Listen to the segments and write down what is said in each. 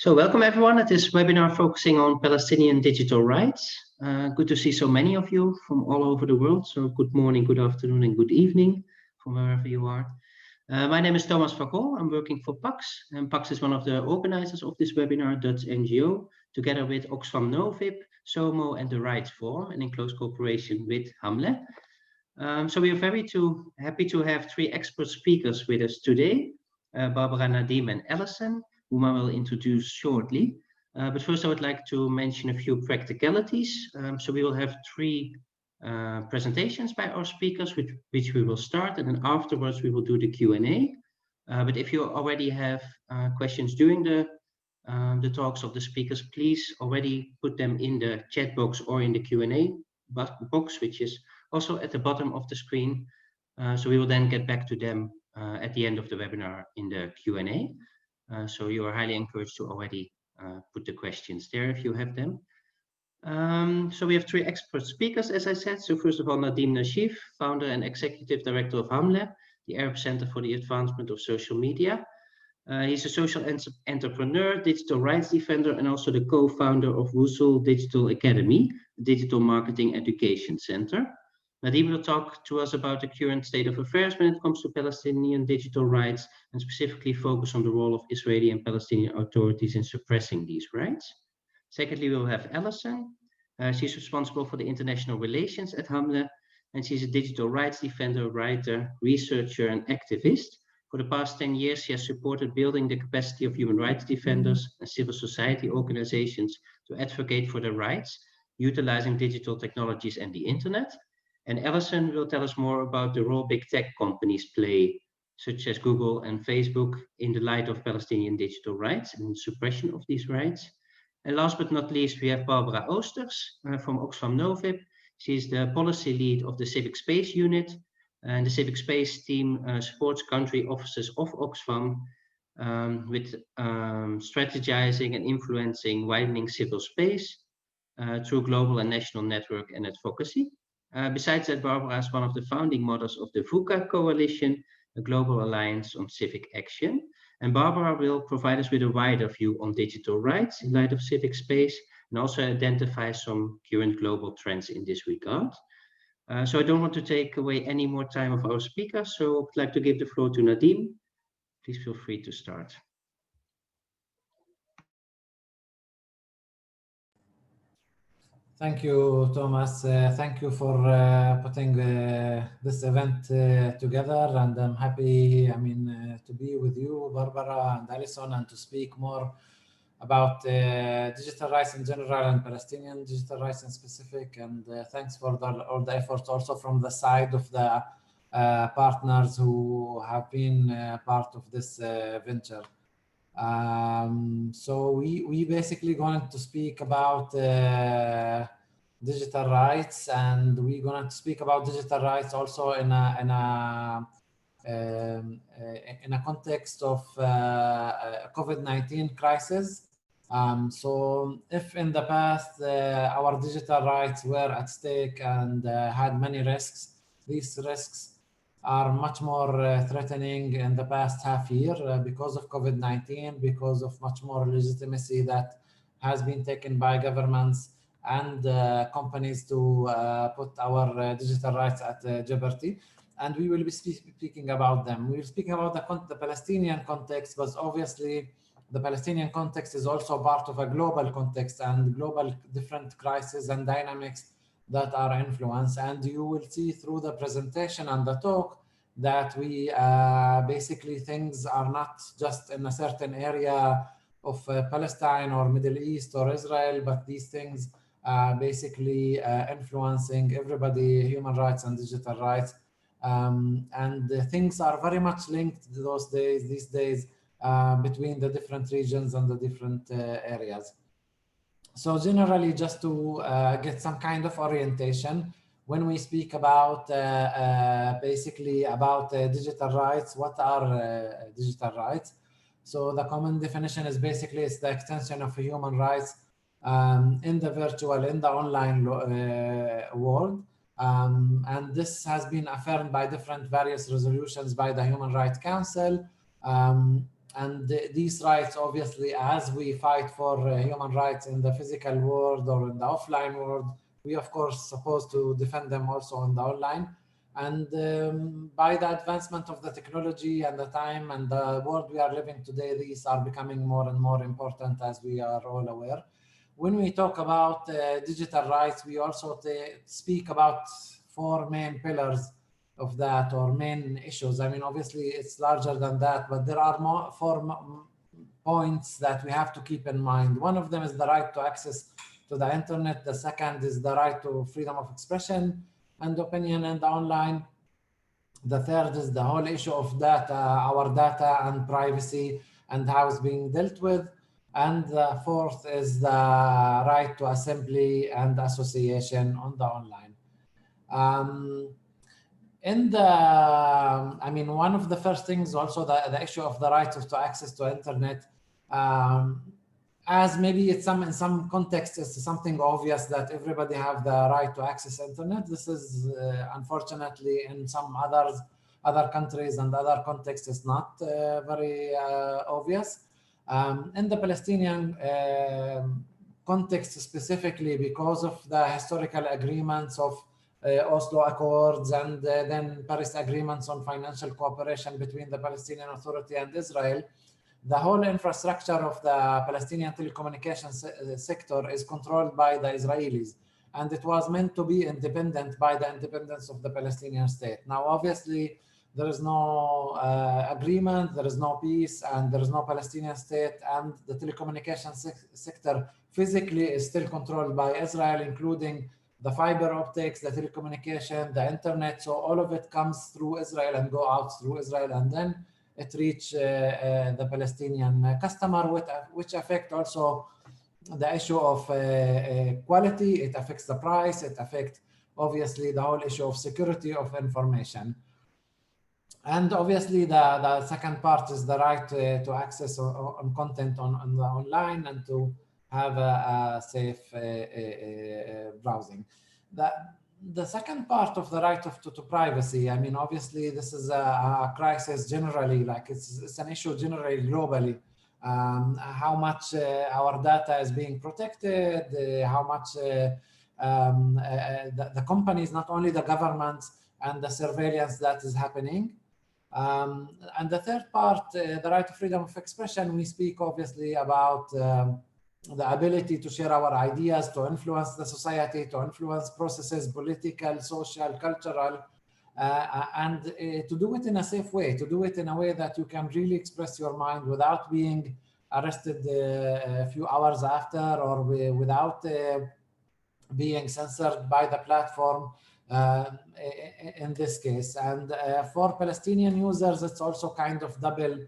So welcome everyone at this webinar focusing on Palestinian digital rights. Good to see so many of you from all over the world. So good morning, good afternoon and good evening from wherever you are. My name is Thomas Vakol. I'm working for PAX, and PAX is one of the organizers of this webinar, Dutch NGO, together with Oxfam Novib, SOMO and the Rights Forum, and in close cooperation with Hamle. So we are very happy to have three expert speakers with us today, Barbara, Nadim and Alison, whom I will introduce shortly. But first I would like to mention a few practicalities. So we will have three presentations by our speakers, which we will start, and then afterwards we will do the Q&A. But if you already have questions during the talks of the speakers, please already put them in the chat box or in the Q&A box, which is also at the bottom of the screen. So we will then get back to them at the end of the webinar in the Q&A. So you are highly encouraged to already put the questions there if you have them. So we have three expert speakers, as I said. So first of all, Nadim Nashif, founder and executive director of Hamle, the Arab Center for the Advancement of Social Media. He's a social entrepreneur, digital rights defender, and also the co-founder of Wusul Digital Academy, the digital marketing education center. Nadim will talk to us about the current state of affairs when it comes to Palestinian digital rights, and specifically focus on the role of Israeli and Palestinian authorities in suppressing these rights. Secondly, we will have Alison. She's responsible for the international relations at Hamle, and she's a digital rights defender, writer, researcher, and activist. For the past 10 years, she has supported building the capacity of human rights defenders and civil society organizations to advocate for their rights, utilizing digital technologies and the internet. And Alison will tell us more about the role big tech companies play, such as Google and Facebook, in the light of Palestinian digital rights and suppression of these rights. And last but not least, we have Barbara Oosters from Oxfam Novib. She's the policy lead of the Civic Space Unit. And the Civic Space team supports country offices of Oxfam with strategizing and influencing widening civil space through global and national network and advocacy. Besides that, Barbara is one of the founding mothers of the VUCA Coalition, a global alliance on civic action. And Barbara will provide us with a wider view on digital rights in light of civic space, and also identify some current global trends in this regard. So I don't want to take away any more time of our speakers, so I'd like to give the floor to Nadim. Please feel free to start. Thank you, Thomas. Thank you for putting this event together, and I'm happy, to be with you, Barbara and Alison, and to speak more about digital rights in general and Palestinian digital rights in specific. And thanks for all the efforts also from the side of the partners who have been part of this venture. So we basically going to speak about digital rights, and we're going to speak about digital rights also in a context of COVID-19 crisis. So if in the past our digital rights were at stake and had many risks, these risks are much more threatening in the past half year because of COVID-19, because of much more legitimacy that has been taken by governments and companies to put our digital rights at jeopardy. And we will be speaking about them. We will speak about the Palestinian context, but obviously the Palestinian context is also part of a global context and global different crises and dynamics that are influenced. And you will see through the presentation and the talk that we basically things are not just in a certain area of Palestine or Middle East or Israel, but these things basically influencing everybody, human rights and digital rights. And things are very much linked these days between the different regions and the different areas. So generally, just to get some kind of orientation, when we speak about basically about digital rights, what are digital rights? So the common definition is basically it's the extension of human rights in the virtual, in the online world. And this has been affirmed by different various resolutions by the Human Rights Council. And these rights, obviously, as we fight for human rights in the physical world or in the offline world, we of course supposed to defend them also in the online. And by the advancement of the technology and the time and the world we are living today, these are becoming more and more important, as we are all aware. When we talk about digital rights, we also speak about four main pillars of that, or main issues. I mean, obviously it's larger than that, but there are four points that we have to keep in mind. One of them is the right to access to the internet. The second is the right to freedom of expression and opinion in the online. The third is the whole issue of data, our data and privacy and how it's being dealt with. And the fourth is the right to assembly and association on the online. I mean, one of the first things also the issue of the right to access to internet, as maybe it's in some contexts, it's something obvious that everybody have the right to access internet. This is unfortunately in some other countries and other contexts is not very obvious. In the Palestinian context specifically, because of the historical agreements of Oslo Accords and then Paris agreements on financial cooperation between the Palestinian Authority and Israel, the whole infrastructure of the Palestinian telecommunications sector is controlled by the Israelis, and it was meant to be independent by the independence of the Palestinian state. Now, obviously, there is no agreement, there is no peace, and there is no Palestinian state, and the telecommunications sector physically is still controlled by Israel, including the fiber optics, the telecommunication, the internet. So all of it comes through Israel and go out through Israel, and then it reach the Palestinian customer, which affect also the issue of quality. It affects the price. It affects obviously the whole issue of security of information. And obviously the second part is the right to access on content on the online and to have a safe browsing. The second part of the right to privacy, I mean, obviously this is a crisis generally, like it's an issue generally globally. How much our data is being protected, how much the companies, not only the governments, and the surveillance that is happening. And the third part, the right to freedom of expression, we speak obviously about the ability to share our ideas, to influence the society, to influence processes, political, social, cultural, and to do it in a safe way, to do it in a way that you can really express your mind without being arrested a few hours after, or without being censored by the platform in this case. And for Palestinian users, it's also kind of double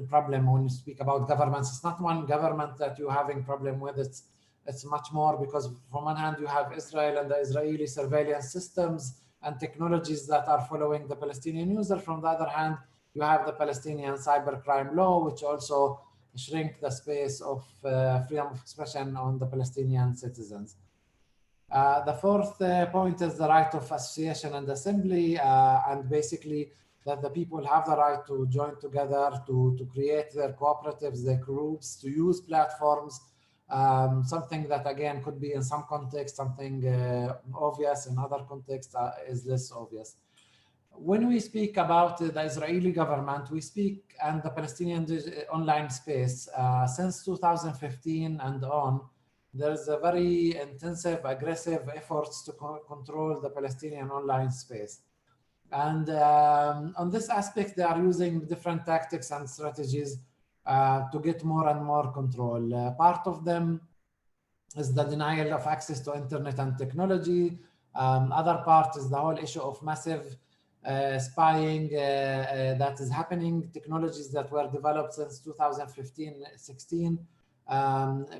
problem when you speak about governments. It's not one government that you're having problem with, it's much more, because from one hand you have Israel and the Israeli surveillance systems and technologies that are following the Palestinian user. From the other hand, you have the Palestinian cybercrime law, which also shrink the space of freedom of expression on the Palestinian citizens. The fourth point is the right of association and assembly, and basically that the people have the right to join together, to create their cooperatives, their groups, to use platforms, something that again could be in some context something obvious, in other contexts is less obvious. When we speak about the Israeli government, we speak and the Palestinian online space, since 2015 and on, there's a very intensive, aggressive efforts to control the Palestinian online space. And on this aspect, they are using different tactics and strategies to get more and more control. Part of them is the denial of access to internet and technology. Other part is the whole issue of massive spying that is happening, technologies that were developed since 2015-16.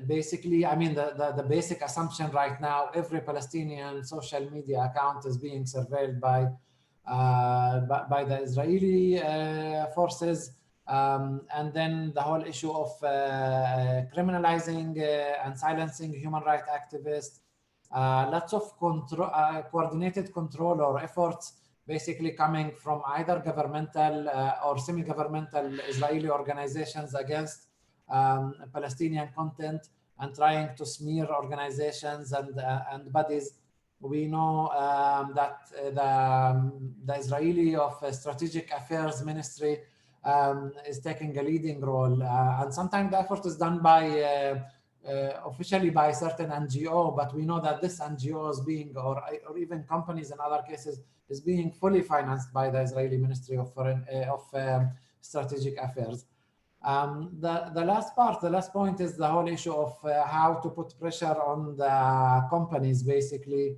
Basically, I mean, the basic assumption right now, every Palestinian social media account is being surveilled by the Israeli forces, and then the whole issue of criminalizing and silencing human rights activists, lots of coordinated control or efforts basically coming from either governmental or semi-governmental Israeli organizations against Palestinian content and trying to smear organizations and bodies. We know that the Israeli of Strategic Affairs Ministry is taking a leading role, and sometimes the effort is done by officially by certain NGO, but we know that this NGO is being, or even companies in other cases, is being fully financed by the Israeli Ministry of Strategic Affairs. The last point is the whole issue of how to put pressure on the companies, basically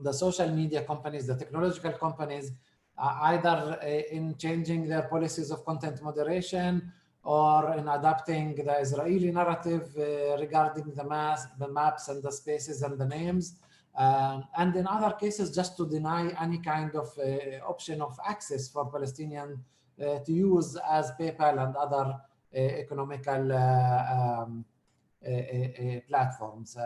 the social media companies, the technological companies, either in changing their policies of content moderation or in adapting the Israeli narrative regarding the maps and the spaces and the names. And in other cases, just to deny any kind of option of access for Palestinian to use as PayPal and other economical platforms.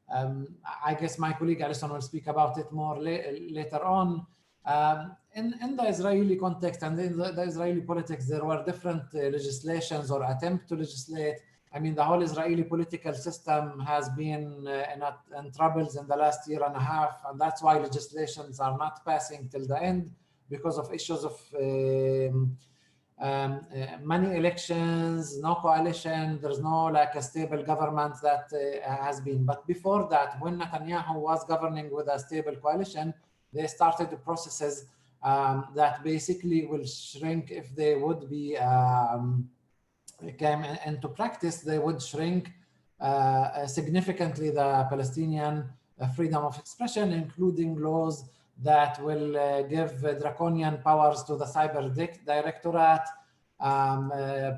I guess my colleague Alison will speak about it more later on. In the Israeli context and in the Israeli politics, there were different legislations or attempt to legislate. I mean, the whole Israeli political system has been in troubles in the last year and a half, and that's why legislations are not passing till the end because of issues of many elections, no coalition, there's no like a stable government that has been. But before that, when Netanyahu was governing with a stable coalition, they started the processes that basically will shrink if they would be came into practice, they would shrink significantly the Palestinian freedom of expression, including laws that will give draconian powers to the cyber directorate,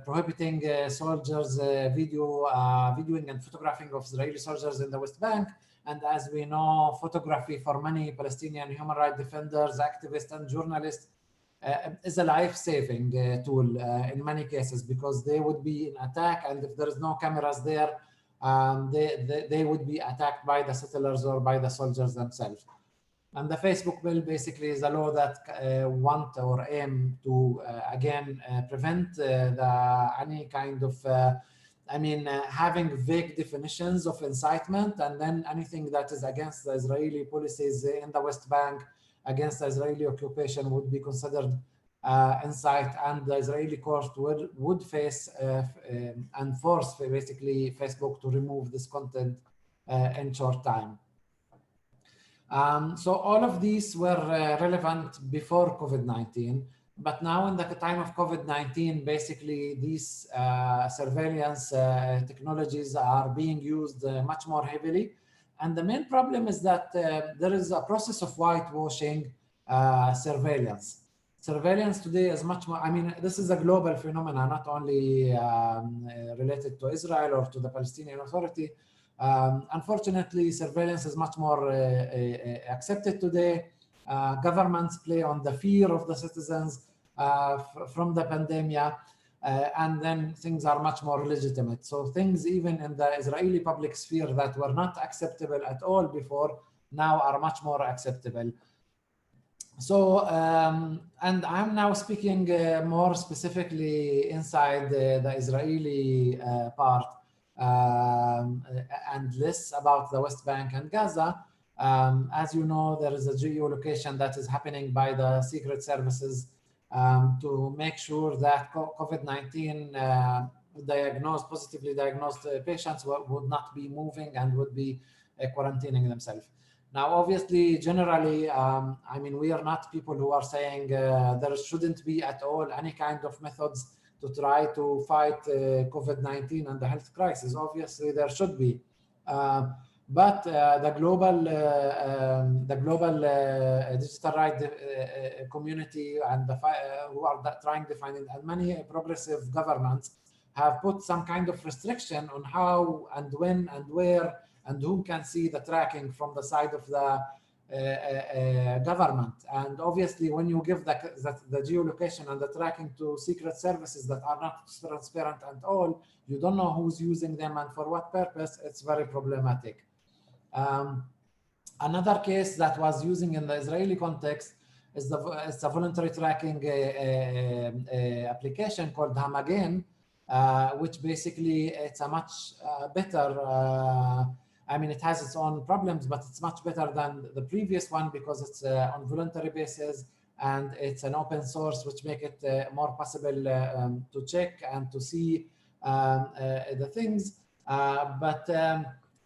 prohibiting soldiers viewing and photographing of Israeli soldiers in the West Bank. And as we know, photography for many Palestinian human rights defenders, activists, and journalists is a life-saving tool in many cases, because they would be in attack, and if there is no cameras there, they would be attacked by the settlers or by the soldiers themselves. And the Facebook bill basically is a law that want or aim to again prevent any kind of having vague definitions of incitement, and then anything that is against the Israeli policies in the West Bank, against the Israeli occupation, would be considered incite, and the Israeli court would face and force basically Facebook to remove this content in short time. So all of these were relevant before COVID-19, but now in the time of COVID-19, basically these surveillance technologies are being used much more heavily. And the main problem is that there is a process of whitewashing surveillance. Surveillance today is much more, I mean, this is a global phenomenon, not only related to Israel or to the Palestinian Authority. Unfortunately, surveillance is much more accepted today. Governments play on the fear of the citizens from the pandemic, and then things are much more legitimate. So things even in the Israeli public sphere that were not acceptable at all before now are much more acceptable. So, and I'm now speaking more specifically inside the Israeli part, and less about the West Bank and Gaza. As you know, there is a geolocation that is happening by the secret services to make sure that COVID-19 positively diagnosed patients would not be moving and would be quarantining themselves. Now, obviously, generally, I mean, we are not people who are saying there shouldn't be at all any kind of methods to try to fight COVID-19 and the health crisis. Obviously, there should be. But the global digital rights community and who are trying to find it, and many progressive governments have put some kind of restriction on how and when and where and who can see the tracking from the side of the government. And obviously, when you give the geolocation and the tracking to secret services that are not transparent at all, you don't know who's using them and for what purpose. It's very problematic. Another case that was using in the Israeli context it's a voluntary tracking application called Hamagen, which basically it's a much better, I mean, it has its own problems, but it's much better than the previous one because it's on voluntary basis and it's an open source, which make it more possible to check and to see the things. But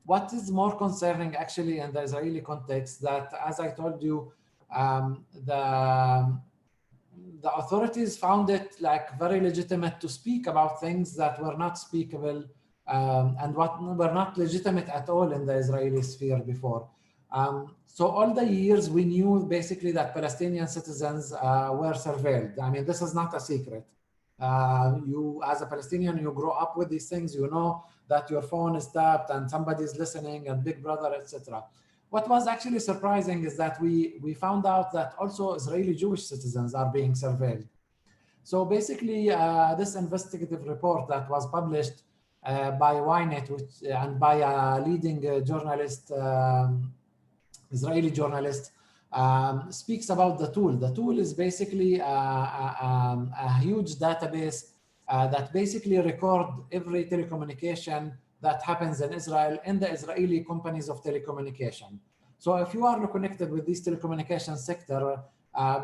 what is more concerning actually in the Israeli context, that as I told you, the authorities found it like very legitimate to speak about things that were not speakable and what were not legitimate at all in the Israeli sphere before. So all the years we knew basically that Palestinian citizens were surveilled. I mean, this is not a secret. You, as a Palestinian, you grow up with these things, you know that your phone is tapped and somebody is listening and Big Brother, etc. What was actually surprising is that we found out that also Israeli Jewish citizens are being surveilled. So basically, this investigative report that was published by Ynet and by a leading journalist, Israeli journalist, speaks about the tool. The tool is basically a huge database that basically record every telecommunication that happens in Israel in the Israeli companies of telecommunication. So if you are connected with this telecommunication sector,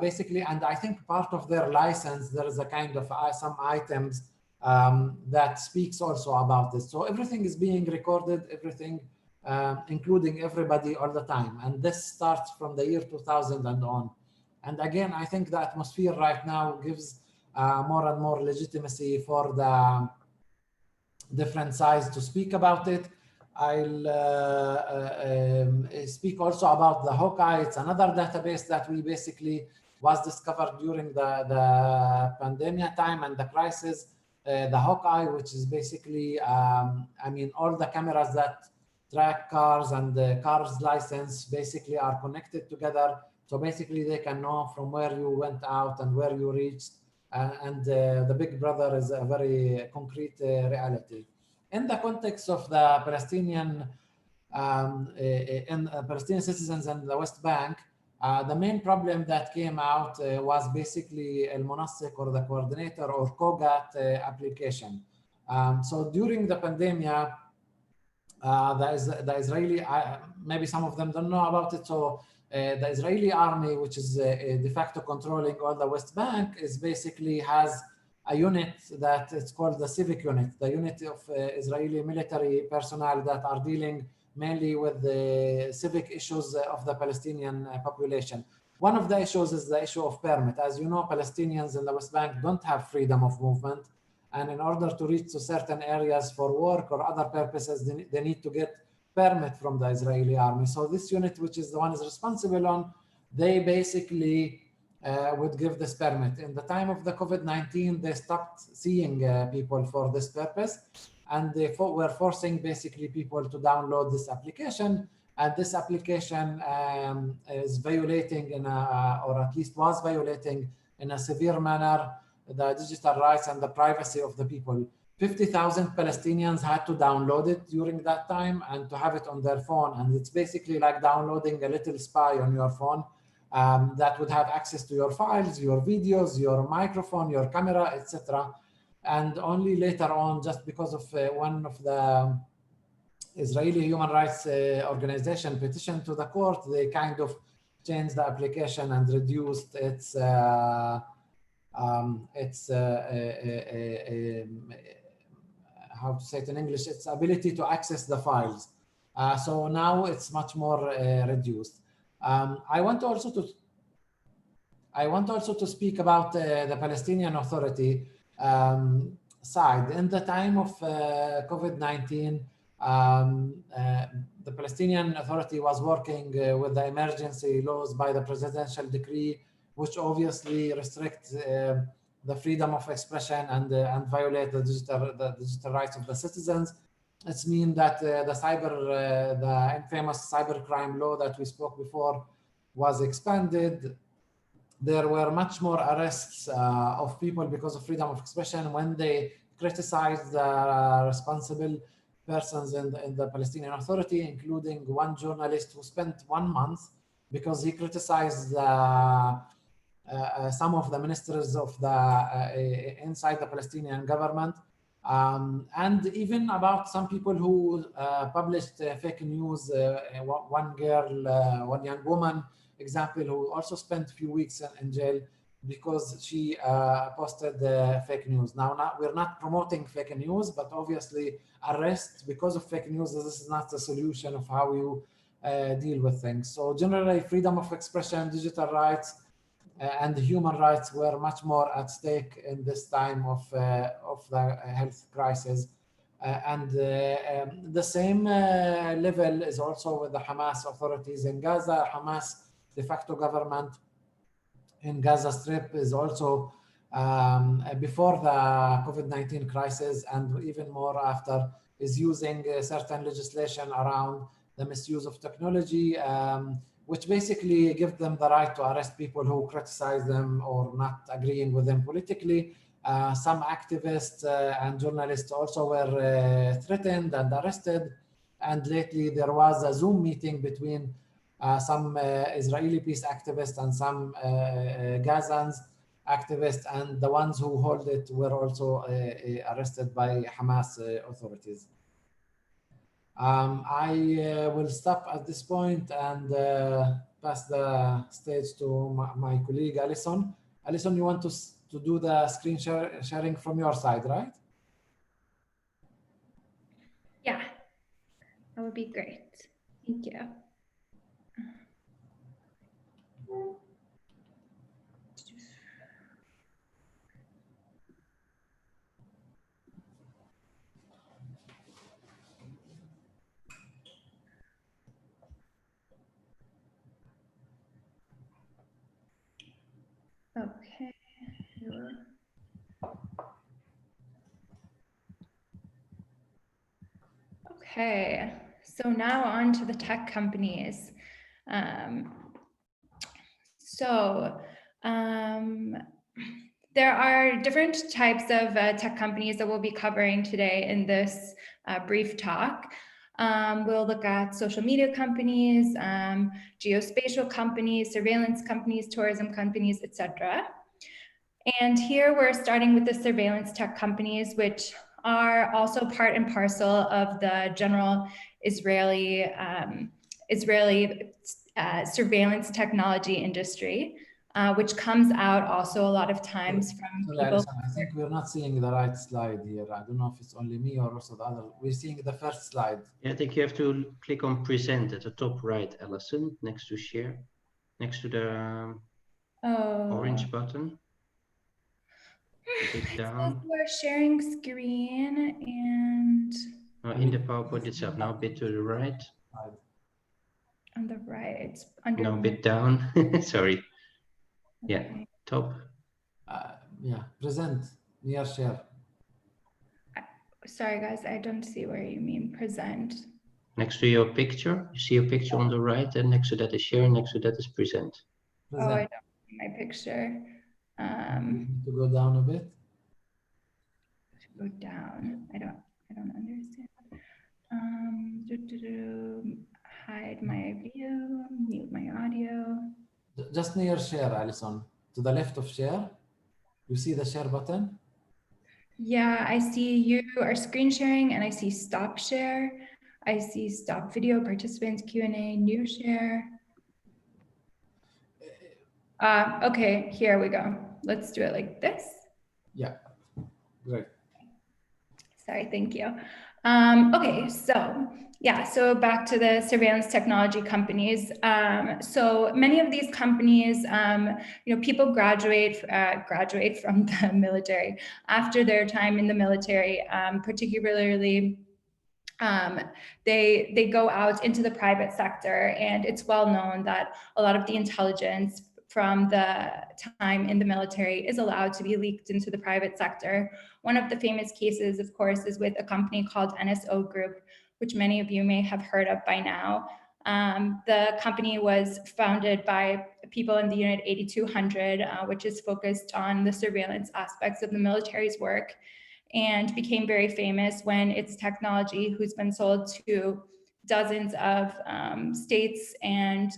basically, and I think part of their license, there is a kind of some items that speaks also about this. So everything is being recorded, everything, including everybody all the time. And this starts from the year 2000 and on. And again, I think the atmosphere right now gives more and more legitimacy for the different sides to speak about it. I'll speak also about the Hawkeye. It's another database that we basically was discovered during the pandemic time and the crisis. The Hawkeye, which is basically, I mean, all the cameras that track cars and the car's license basically are connected together. So basically they can know from where you went out and where you reached. And the Big Brother is a very concrete reality. In the context of the Palestinian Palestinian citizens in the West Bank, the main problem that came out was basically El Munassiq, or the coordinator, or COGAT application. So during the pandemic, the Israeli, maybe some of them don't know about it. So the Israeli army, which is de facto controlling all the West Bank, is basically has a unit that it's called the civic unit, the unit of Israeli military personnel that are dealing mainly with the civic issues of the Palestinian population. One of the issues is the issue of permit. As you know, Palestinians in the West Bank don't have freedom of movement. And in order to reach to certain areas for work or other purposes, they need to get permit from the Israeli army. So this unit, which is the one is responsible on, they basically would give this permit. In the time of the COVID-19, they stopped seeing people for this purpose, and they were forcing basically people to download this application. And this application is violating or at least was violating in a severe manner the digital rights and the privacy of the people. 50,000 Palestinians had to download it during that time and to have it on their phone. And it's basically like downloading a little spy on your phone that would have access to your files, your videos, your microphone, your camera, etc. And only later on, just because of one of the Israeli human rights organization petition to the court, they kind of changed the application and reduced its how to say it in English, its ability to access the files. So now it's much more reduced. I want also to speak about the Palestinian Authority side. In the time of COVID-19, the Palestinian Authority was working with the emergency laws by the presidential decree, which obviously restrict the freedom of expression and violate the digital rights of the citizens. It's mean that the infamous cybercrime law that we spoke before was expanded. There were much more arrests of people because of freedom of expression when they criticized the responsible persons in the Palestinian Authority, including one journalist who spent 1 month because he criticized some of the ministers of the inside the Palestinian government, and even about some people who published fake news. One girl, one young woman, example, who also spent a few weeks in jail because she posted fake news. Now, we're not promoting fake news, but obviously arrest because of fake news, this is not the solution of how you deal with things. So generally, freedom of expression, digital rights, and human rights were much more at stake in this time of the health crisis. The same level is also with the Hamas authorities in Gaza. Hamas de facto government in Gaza Strip is also before the COVID-19 crisis, and even more after, is using certain legislation around the misuse of technology, which basically give them the right to arrest people who criticize them or not agreeing with them politically. Some activists and journalists also were threatened and arrested. And lately there was a Zoom meeting between some Israeli peace activists and some Gazans activists, and the ones who hold it were also arrested by Hamas authorities. I will stop at this point and pass the stage to my colleague Alison. Alison, you want to do the screen sharing from your side, right? Yeah, that would be great. Thank you. Okay. Okay, so now on to the tech companies. There are different types of tech companies that we'll be covering today in this brief talk. We'll look at social media companies, geospatial companies, surveillance companies, tourism companies, etc. And here we're starting with the surveillance tech companies, which are also part and parcel of the general Israeli surveillance technology industry, which comes out also a lot of times from Sorry, people. Alison, I think we're not seeing the right slide here. I don't know if it's only me or also the other. We're seeing the first slide. Yeah, I think you have to click on present at the top right, Alison, next to share, next to the orange button. A bit down. We're sharing screen and in the PowerPoint itself, now a bit to the right. On the right, under no, a bit down. Sorry. Yeah, okay. top. Yeah, present, near share. Sorry guys, I don't see where you mean present. Next to your picture, you see a picture on the right, and next to that is share, next to that is present. Oh, I don't see my picture. Need to go down a bit. Go down. I don't understand. Hide my view, mute my audio. Just near share, Alison. To the left of share, you see the share button? Yeah, I see you are screen sharing and I see stop share. I see stop video, participants, Q&A, new share. Okay, here we go. Let's do it like this. Yeah, great. Sorry, thank you. Okay, so yeah, so back to the surveillance technology companies. So many of these companies, people graduate from the military after their time in the military, particularly they go out into the private sector, and it's well known that a lot of the intelligence from the time in the military is allowed to be leaked into the private sector. One of the famous cases, of course, is with a company called NSO Group, which many of you may have heard of by now. The company was founded by people in the Unit 8200, which is focused on the surveillance aspects of the military's work, and became very famous when its technology, who's been sold to dozens of states and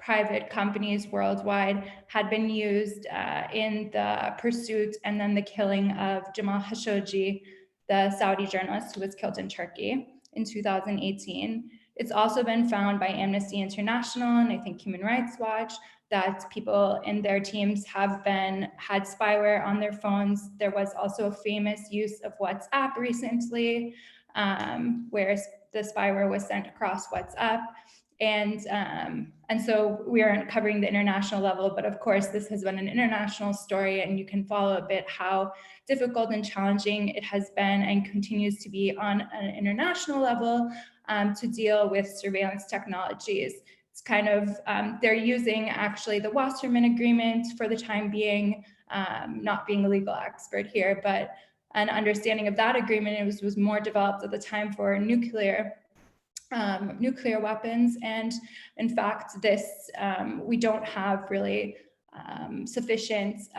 private companies worldwide had been used in the pursuit and then the killing of Jamal Khashoggi, the Saudi journalist who was killed in Turkey in 2018. It's also been found by Amnesty International and I think Human Rights Watch that people in their teams have had spyware on their phones. There was also a famous use of WhatsApp recently, where the spyware was sent across WhatsApp. And so we aren't covering the international level, but of course this has been an international story, and you can follow a bit how difficult and challenging it has been and continues to be on an international level to deal with surveillance technologies. It's kind of, they're using actually the Wasserman Agreement for the time being, not being a legal expert here, but an understanding of that agreement was more developed at the time for nuclear weapons. And in fact, we don't have really sufficient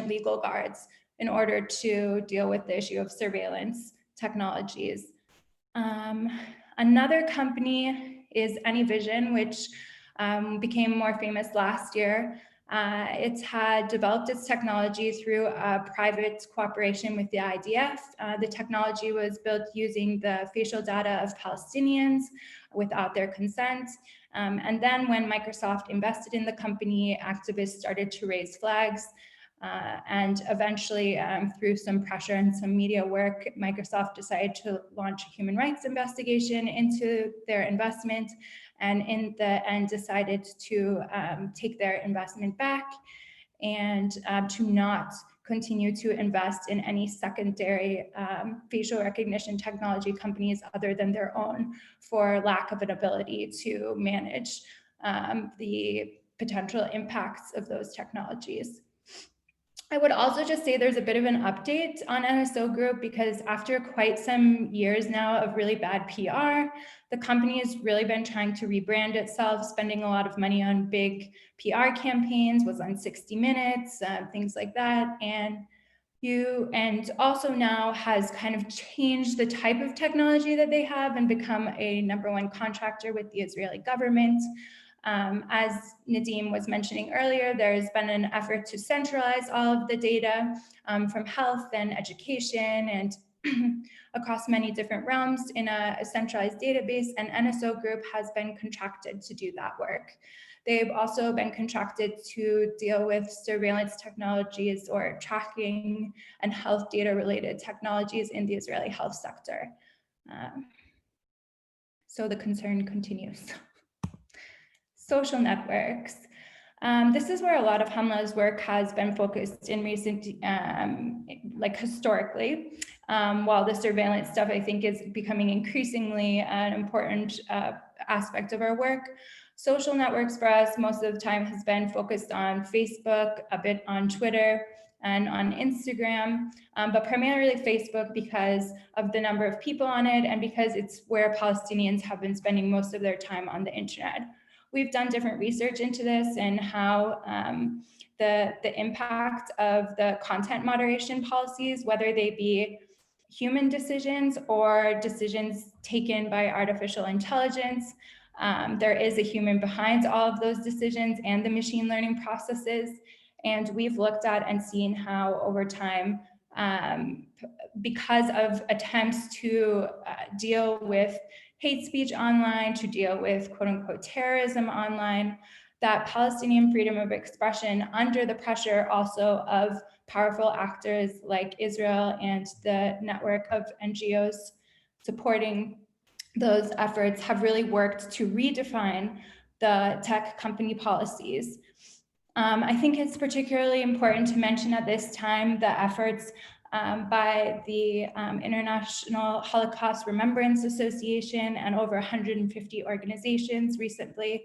legal guards in order to deal with the issue of surveillance technologies. Another company is AnyVision, which became more famous last year. It had developed its technology through a private cooperation with the IDF. The technology was built using the facial data of Palestinians without their consent. And then when Microsoft invested in the company, activists started to raise flags. And eventually, through some pressure and some media work, Microsoft decided to launch a human rights investigation into their investment, and in the end decided to take their investment back and to not continue to invest in any secondary facial recognition technology companies other than their own, for lack of an ability to manage the potential impacts of those technologies. I would also just say there's a bit of an update on NSO Group, because after quite some years now of really bad PR, the company has really been trying to rebrand itself, spending a lot of money on big PR campaigns, was on 60 Minutes, things like that. And also now has kind of changed the type of technology that they have and become a #1 contractor with the Israeli government. As Nadim was mentioning earlier, there's been an effort to centralize all of the data from health and education and across many different realms in a centralized database, and NSO Group has been contracted to do that work. They've also been contracted to deal with surveillance technologies or tracking and health data related technologies in the Israeli health sector. So the concern continues. Social networks. This is where a lot of Hamla's work has been focused in recent, historically, while the surveillance stuff I think is becoming increasingly an important aspect of our work. Social networks for us most of the time has been focused on Facebook, a bit on Twitter, and on Instagram, but primarily Facebook because of the number of people on it and because it's where Palestinians have been spending most of their time on the internet. We've done different research into this and how the impact of the content moderation policies, whether they be human decisions or decisions taken by artificial intelligence. There is a human behind all of those decisions and the machine learning processes. And we've looked at and seen how over time, because of attempts to deal with hate speech online, to deal with quote unquote terrorism online, that Palestinian freedom of expression under the pressure also of powerful actors like Israel and the network of NGOs supporting those efforts have really worked to redefine the tech company policies. I think it's particularly important to mention at this time the efforts by the International Holocaust Remembrance Association and over 150 organizations recently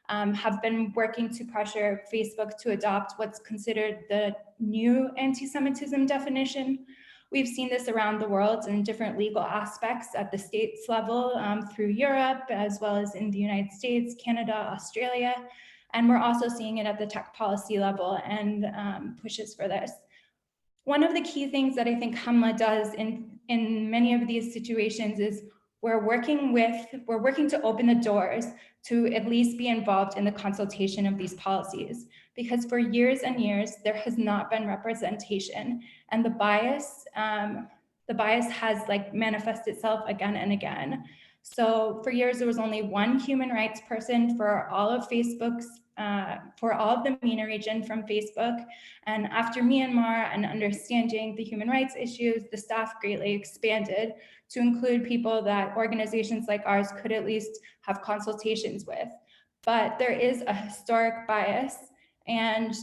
have been working to pressure Facebook to adopt what's considered the new anti-Semitism definition. We've seen this around the world in different legal aspects at the states level through Europe, as well as in the United States, Canada, Australia. And we're also seeing it at the tech policy level and pushes for this. One of the key things that I think Hamla does in many of these situations is we're working to open the doors to at least be involved in the consultation of these policies, because for years and years, there has not been representation, and the bias has like manifested itself again and again. So for years, there was only one human rights person for all of Facebook's, for all of the MENA region from Facebook. And after Myanmar and understanding the human rights issues, the staff greatly expanded to include people that organizations like ours could at least have consultations with. But there is a historic bias, and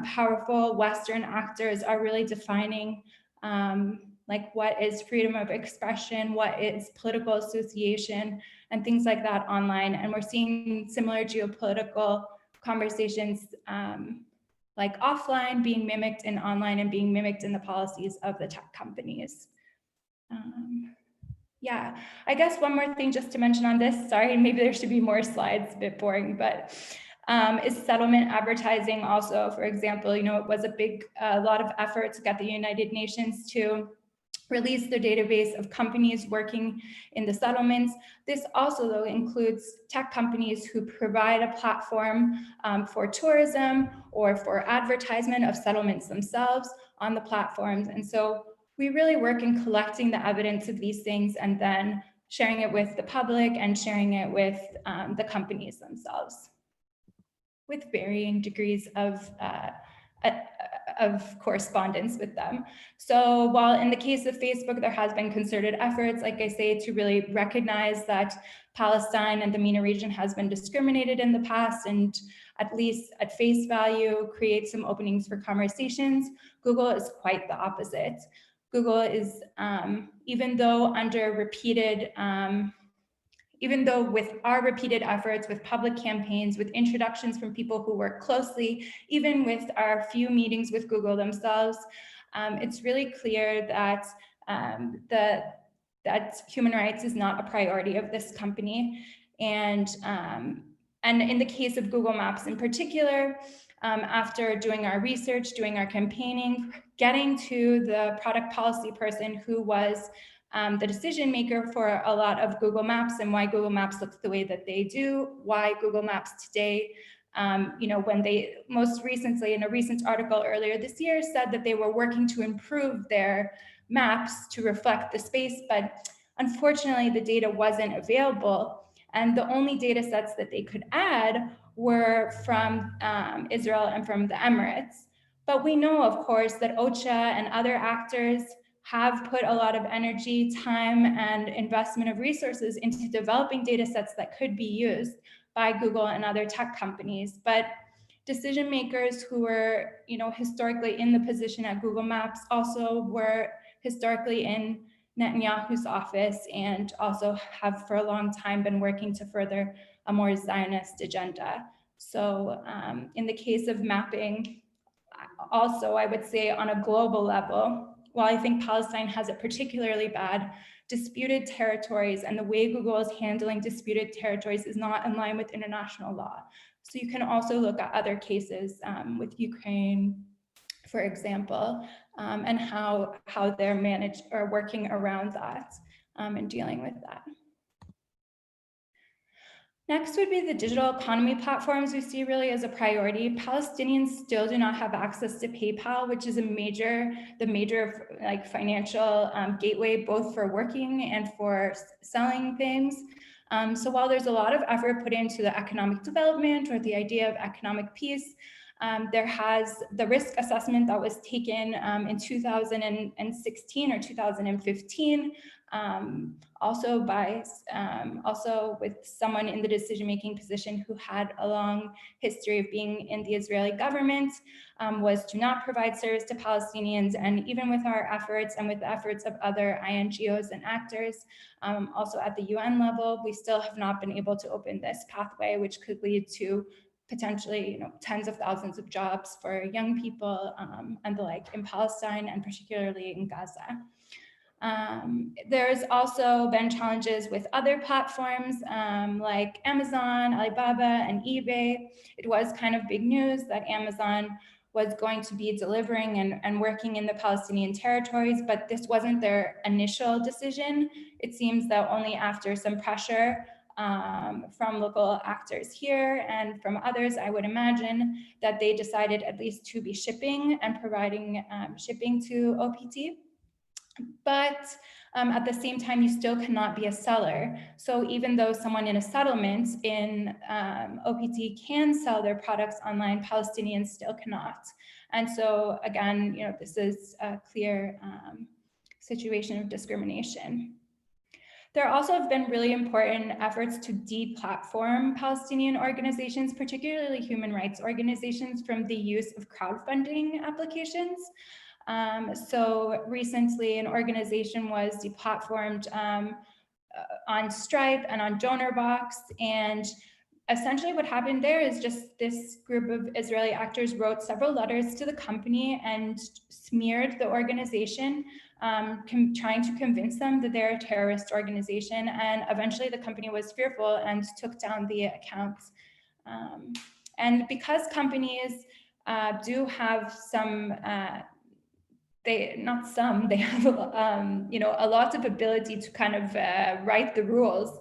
powerful Western actors are really defining like what is freedom of expression, what is political association, and things like that online. And we're seeing similar geopolitical conversations like offline being mimicked in online and being mimicked in the policies of the tech companies. Yeah, I guess one more thing just to mention on this, sorry, maybe there should be more slides, a bit boring, but is settlement advertising also. For example, you know, it was a lot of effort to get the United Nations to release the database of companies working in the settlements. This also, though, includes tech companies who provide a platform for tourism or for advertisement of settlements themselves on the platforms. And so we really work in collecting the evidence of these things and then sharing it with the public and sharing it with the companies themselves, with varying degrees of correspondence with them. So while in the case of Facebook, there has been concerted efforts, like I say, to really recognize that Palestine and the MENA region has been discriminated in the past, and at least at face value, create some openings for conversations, Google is quite the opposite. Google is, even though with our repeated efforts, with public campaigns, with introductions from people who work closely, even with our few meetings with Google themselves, it's really clear that that human rights is not a priority of this company. And in the case of Google Maps in particular, after doing our research, doing our campaigning, getting to the product policy person who was the decision maker for a lot of Google Maps and why Google Maps looks the way that they do, why Google Maps today, you know, when they most recently in a recent article earlier this year said that they were working to improve their maps to reflect the space, but unfortunately the data wasn't available. And the only data sets that they could add were from Israel and from the Emirates. But we know, of course, that OCHA and other actors have put a lot of energy, time, and investment of resources into developing data sets that could be used by Google and other tech companies. But decision makers who were, you know, historically in the position at Google Maps also were historically in Netanyahu's office, and also have for a long time been working to further a more Zionist agenda. So in the case of mapping, also I would say on a global level, while I think Palestine has it particularly bad, disputed territories and the way Google is handling disputed territories is not in line with international law. So you can also look at other cases with Ukraine, for example, and how they're managed or working around that and dealing with that. Next would be the digital economy platforms we see really as a priority. Palestinians still do not have access to PayPal, which is the major like financial gateway, both for working and for selling things. So while there's a lot of effort put into the economic development or the idea of economic peace, there has the risk assessment that was taken in 2016 or 2015, also with someone in the decision-making position who had a long history of being in the Israeli government, was to not provide service to Palestinians. And even with our efforts and with the efforts of other INGOs and actors, also at the UN level, we still have not been able to open this pathway, which could lead to potentially, you know, tens of thousands of jobs for young people and the like in Palestine, and particularly in Gaza. There's also been challenges with other platforms like Amazon, Alibaba, and eBay. It was kind of big news that Amazon was going to be delivering and working in the Palestinian territories, but this wasn't their initial decision. It seems that only after some pressure from local actors here and from others, I would imagine, that they decided at least to be shipping and providing shipping to OPT. But at the same time, you still cannot be a seller. So even though someone in a settlement in OPT can sell their products online, Palestinians still cannot. And so again, this is a clear situation of discrimination. There also have been really important efforts to deplatform Palestinian organizations, particularly human rights organizations, from the use of crowdfunding applications. So recently, an organization was deplatformed on Stripe and on DonorBox, and essentially what happened there is just this group of Israeli actors wrote several letters to the company and smeared the organization, trying to convince them that they're a terrorist organization. And eventually the company was fearful and took down the accounts. And because companies do have some, they have a lot of ability to kind of write the rules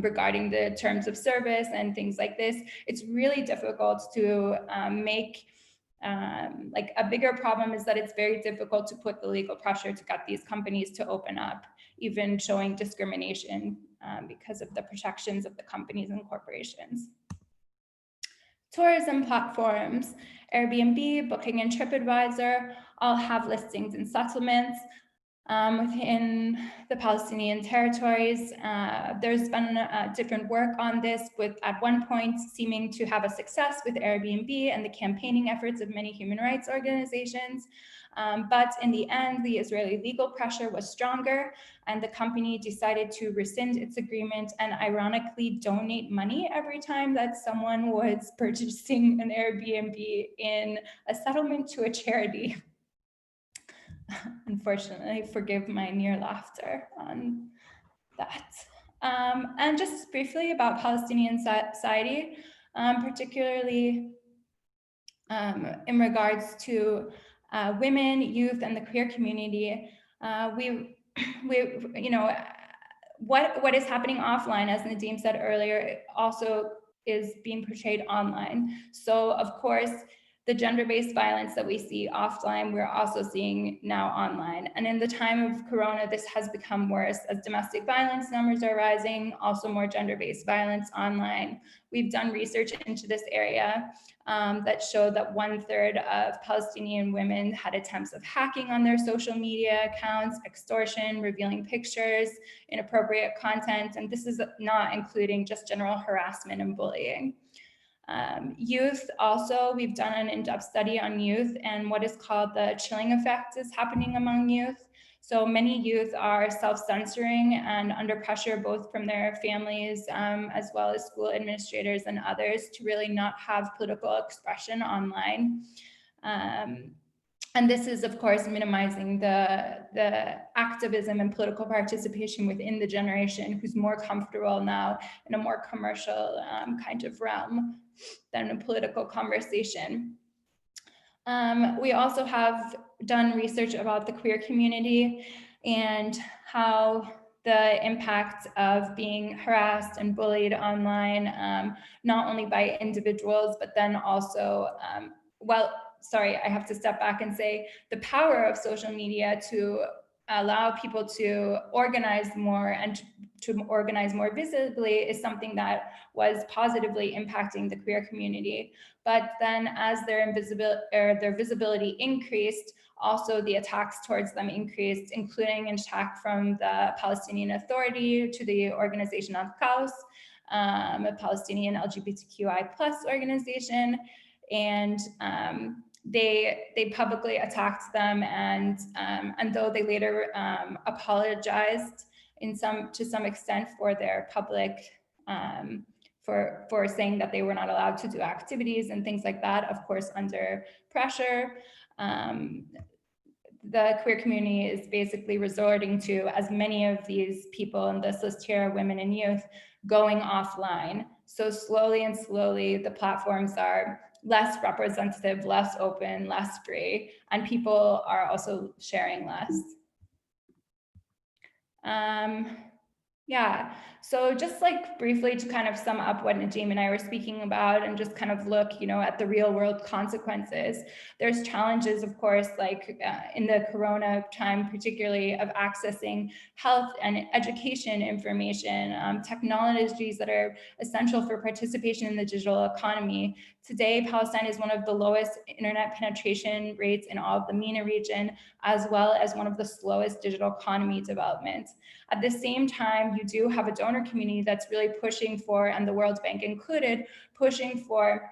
regarding the terms of service and things like this. It's really difficult to make like a bigger problem is that it's very difficult to put the legal pressure to get these companies to open up, even showing discrimination because of the protections of the companies and corporations. Tourism platforms, Airbnb, Booking, and TripAdvisor all have listings and settlements within the Palestinian territories. There's been different work on this, with at one point seeming to have a success with Airbnb and the campaigning efforts of many human rights organizations. But in the end, the Israeli legal pressure was stronger, and the company decided to rescind its agreement and ironically donate money every time that someone was purchasing an Airbnb in a settlement to a charity. Unfortunately, forgive my near laughter on that. And just briefly about Palestinian society, particularly in regards to women, youth, and the queer community. What is happening offline, as Nadim said earlier, also is being portrayed online. So of course, the gender-based violence that we see offline, we're also seeing now online. And in the time of Corona, this has become worse as domestic violence numbers are rising, also more gender-based violence online. We've done research into this area that showed that 1/3 of Palestinian women had attempts of hacking on their social media accounts, extortion, revealing pictures, inappropriate content, and this is not including just general harassment and bullying. Youth also, we've done an in-depth study on youth, and what is called the chilling effect is happening among youth. So many youth are self-censoring and under pressure both from their families as well as school administrators and others to really not have political expression online. And this is, of course, minimizing the activism and political participation within the generation who's more comfortable now in a more commercial kind of realm than a political conversation. We also have done research about the queer community and how the impact of being harassed and bullied online, not only by individuals, but then also, sorry, I have to step back and say the power of social media to allow people to organize more and to organize more visibly is something that was positively impacting the queer community. But then as their visibility increased, also the attacks towards them increased, including an attack from the Palestinian Authority to the organization Al-Qaus, a Palestinian LGBTQI+ organization, and they publicly attacked them, and though they later apologized to some extent for their public for saying that they were not allowed to do activities and things like that, of course under pressure, the queer community is basically resorting to, as many of these people in this list here are women and youth, going offline. So slowly and slowly the platforms are less representative, less open, less free, and people are also sharing less. Yeah, so just like briefly to kind of sum up what Nadim and I were speaking about and just kind of look, at the real world consequences. There's challenges, of course, like in the Corona time, particularly of accessing health and education information, technologies that are essential for participation in the digital economy. Today, Palestine is one of the lowest internet penetration rates in all of the MENA region, as well as one of the slowest digital economy development. At the same time, you do have a donor community that's really pushing for, and the World Bank included, pushing for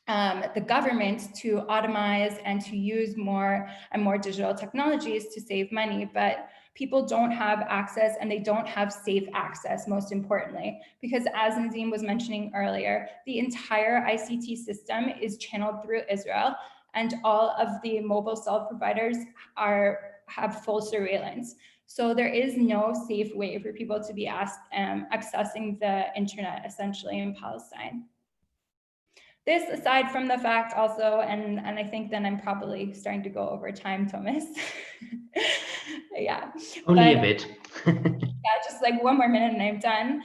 the government to automize and to use more and more digital technologies to save money. But people don't have access, and they don't have safe access, most importantly, because as Nadim was mentioning earlier, the entire ICT system is channeled through Israel, and all of the mobile cell providers have full surveillance. So there is no safe way for people to be accessing the internet essentially in Palestine. This aside from the fact also, and I think then I'm probably starting to go over time, Thomas. Yeah. Only a bit. Yeah, just like one more minute and I'm done.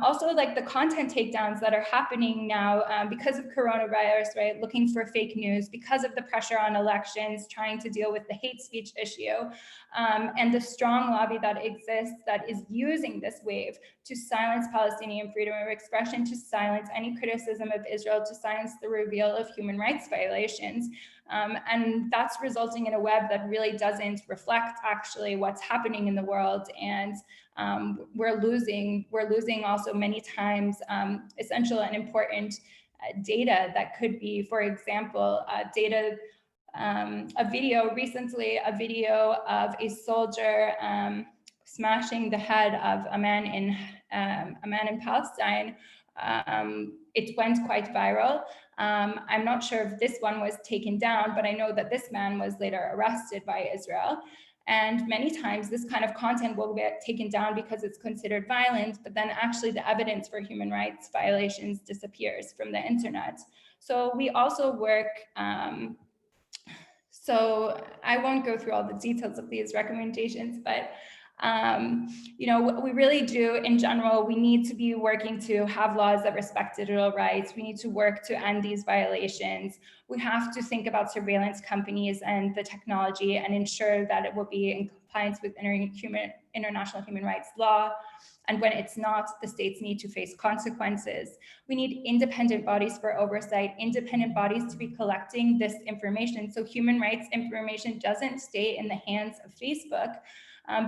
Also, like the content takedowns that are happening now because of coronavirus, right? Looking for fake news, because of the pressure on elections, trying to deal with the hate speech issue, and the strong lobby that exists that is using this wave to silence Palestinian freedom of expression, to silence any criticism of Israel, to silence the reveal of human rights violations. And that's resulting in a web that really doesn't reflect actually what's happening in the world. And we're losing also many times essential and important data that could be, for example, a video of a soldier smashing the head of a man in Palestine. It went quite viral. I'm not sure if this one was taken down, but I know that this man was later arrested by Israel. And many times this kind of content will get taken down because it's considered violent, but then actually the evidence for human rights violations disappears from the internet. So we also work, so I won't go through all the details of these recommendations, but we really do, in general, we need to be working to have laws that respect digital rights. We need to work to end these violations. We have to think about surveillance companies and the technology and ensure that it will be in compliance with international human rights law. And when it's not, the states need to face consequences. We need independent bodies for oversight, independent bodies to be collecting this information. So human rights information doesn't stay in the hands of Facebook,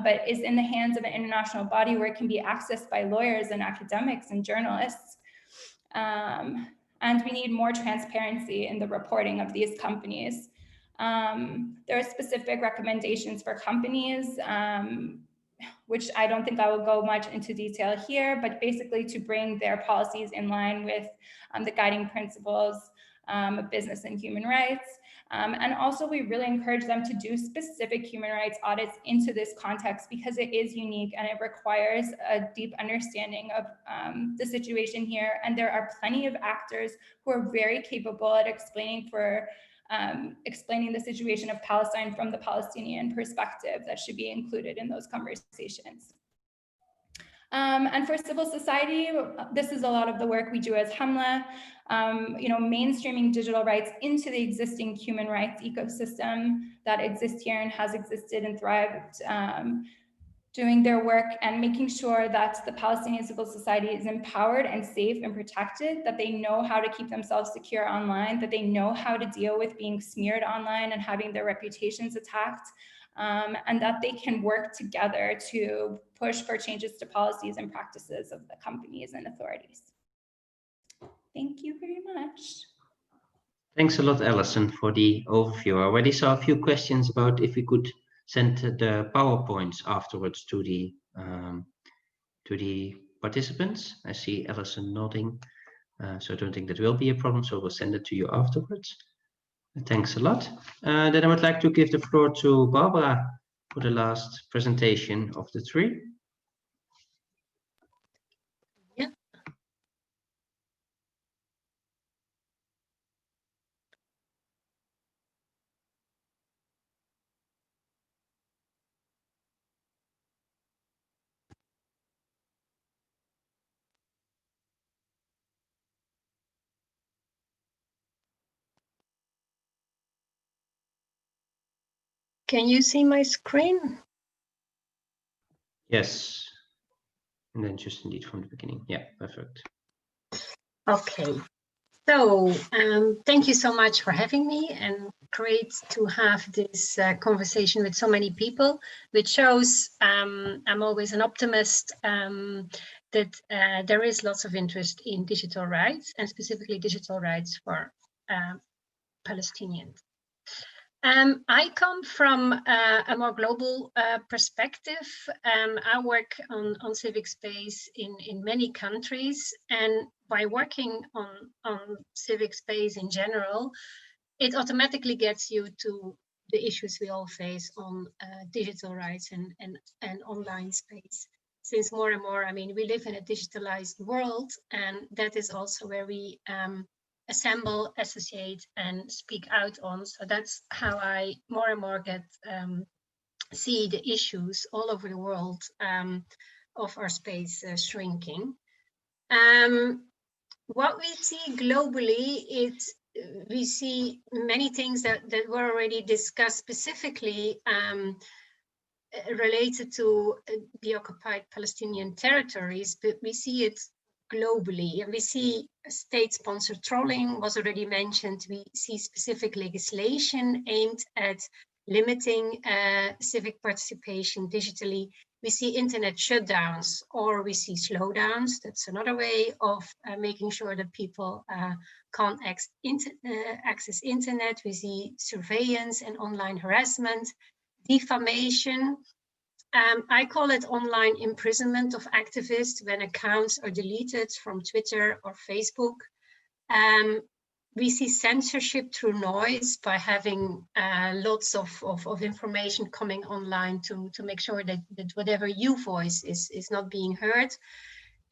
but is in the hands of an international body where it can be accessed by lawyers and academics and journalists. And we need more transparency in the reporting of these companies. There are specific recommendations for companies, which I don't think I will go much into detail here, but basically to bring their policies in line with the guiding principles of business and human rights. And also we really encourage them to do specific human rights audits into this context because it is unique and it requires a deep understanding of the situation here. And there are plenty of actors who are very capable at explaining the situation of Palestine from the Palestinian perspective that should be included in those conversations. And for civil society, this is a lot of the work we do as Hamla, mainstreaming digital rights into the existing human rights ecosystem that exists here and has existed and thrived, doing their work and making sure that the Palestinian civil society is empowered and safe and protected, that they know how to keep themselves secure online, that they know how to deal with being smeared online and having their reputations attacked, and that they can work together to push for changes to policies and practices of the companies and authorities. Thank you very much. Thanks a lot, Alison, for the overview. I already saw a few questions about if we could send the PowerPoints afterwards to the participants. I see Alison nodding, so I don't think that will be a problem. So we'll send it to you afterwards. Thanks a lot. Then I would like to give the floor to Barbara for the last presentation of the three. Yeah. Can you see my screen? Yes. And then just indeed from the beginning. Yeah, perfect. Okay. So thank you so much for having me, and great to have this conversation with so many people, which shows I'm always an optimist that there is lots of interest in digital rights, and specifically digital rights for Palestinians. I come from a more global perspective. I work on civic space in many countries, and by working on civic space in general, it automatically gets you to the issues we all face on digital rights and online space. Since more and more, I mean, we live in a digitalized world, and that is also where we assemble, associate, and speak out on. So that's how I more and more get see the issues all over the world of our space shrinking. What we see globally is we see many things that were already discussed, specifically related to the occupied Palestinian territories, but we see it globally, and we see state-sponsored trolling was already mentioned. We see specific legislation aimed at limiting civic participation digitally. We see internet shutdowns, or we see slowdowns. That's another way of making sure that people can't access internet. We see surveillance and online harassment, defamation. I call it online imprisonment of activists when accounts are deleted from Twitter or Facebook. We see censorship through noise by having lots of information coming online to make sure that whatever you voice is not being heard.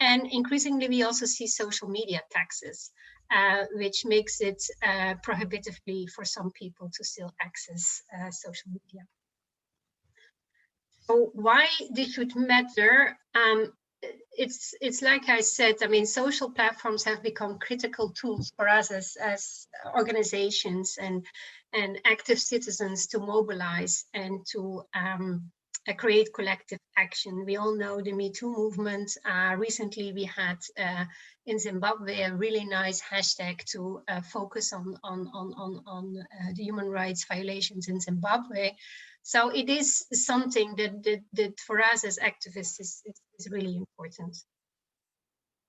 And increasingly, we also see social media taxes, which makes it prohibitively for some people to still access social media. So why this should matter? It's like I said, I mean, social platforms have become critical tools for us as organizations and active citizens to mobilize and to create collective action. We all know the Me Too movement. Recently, we had in Zimbabwe a really nice hashtag to focus on the human rights violations in Zimbabwe. So it is something that for us as activists is really important.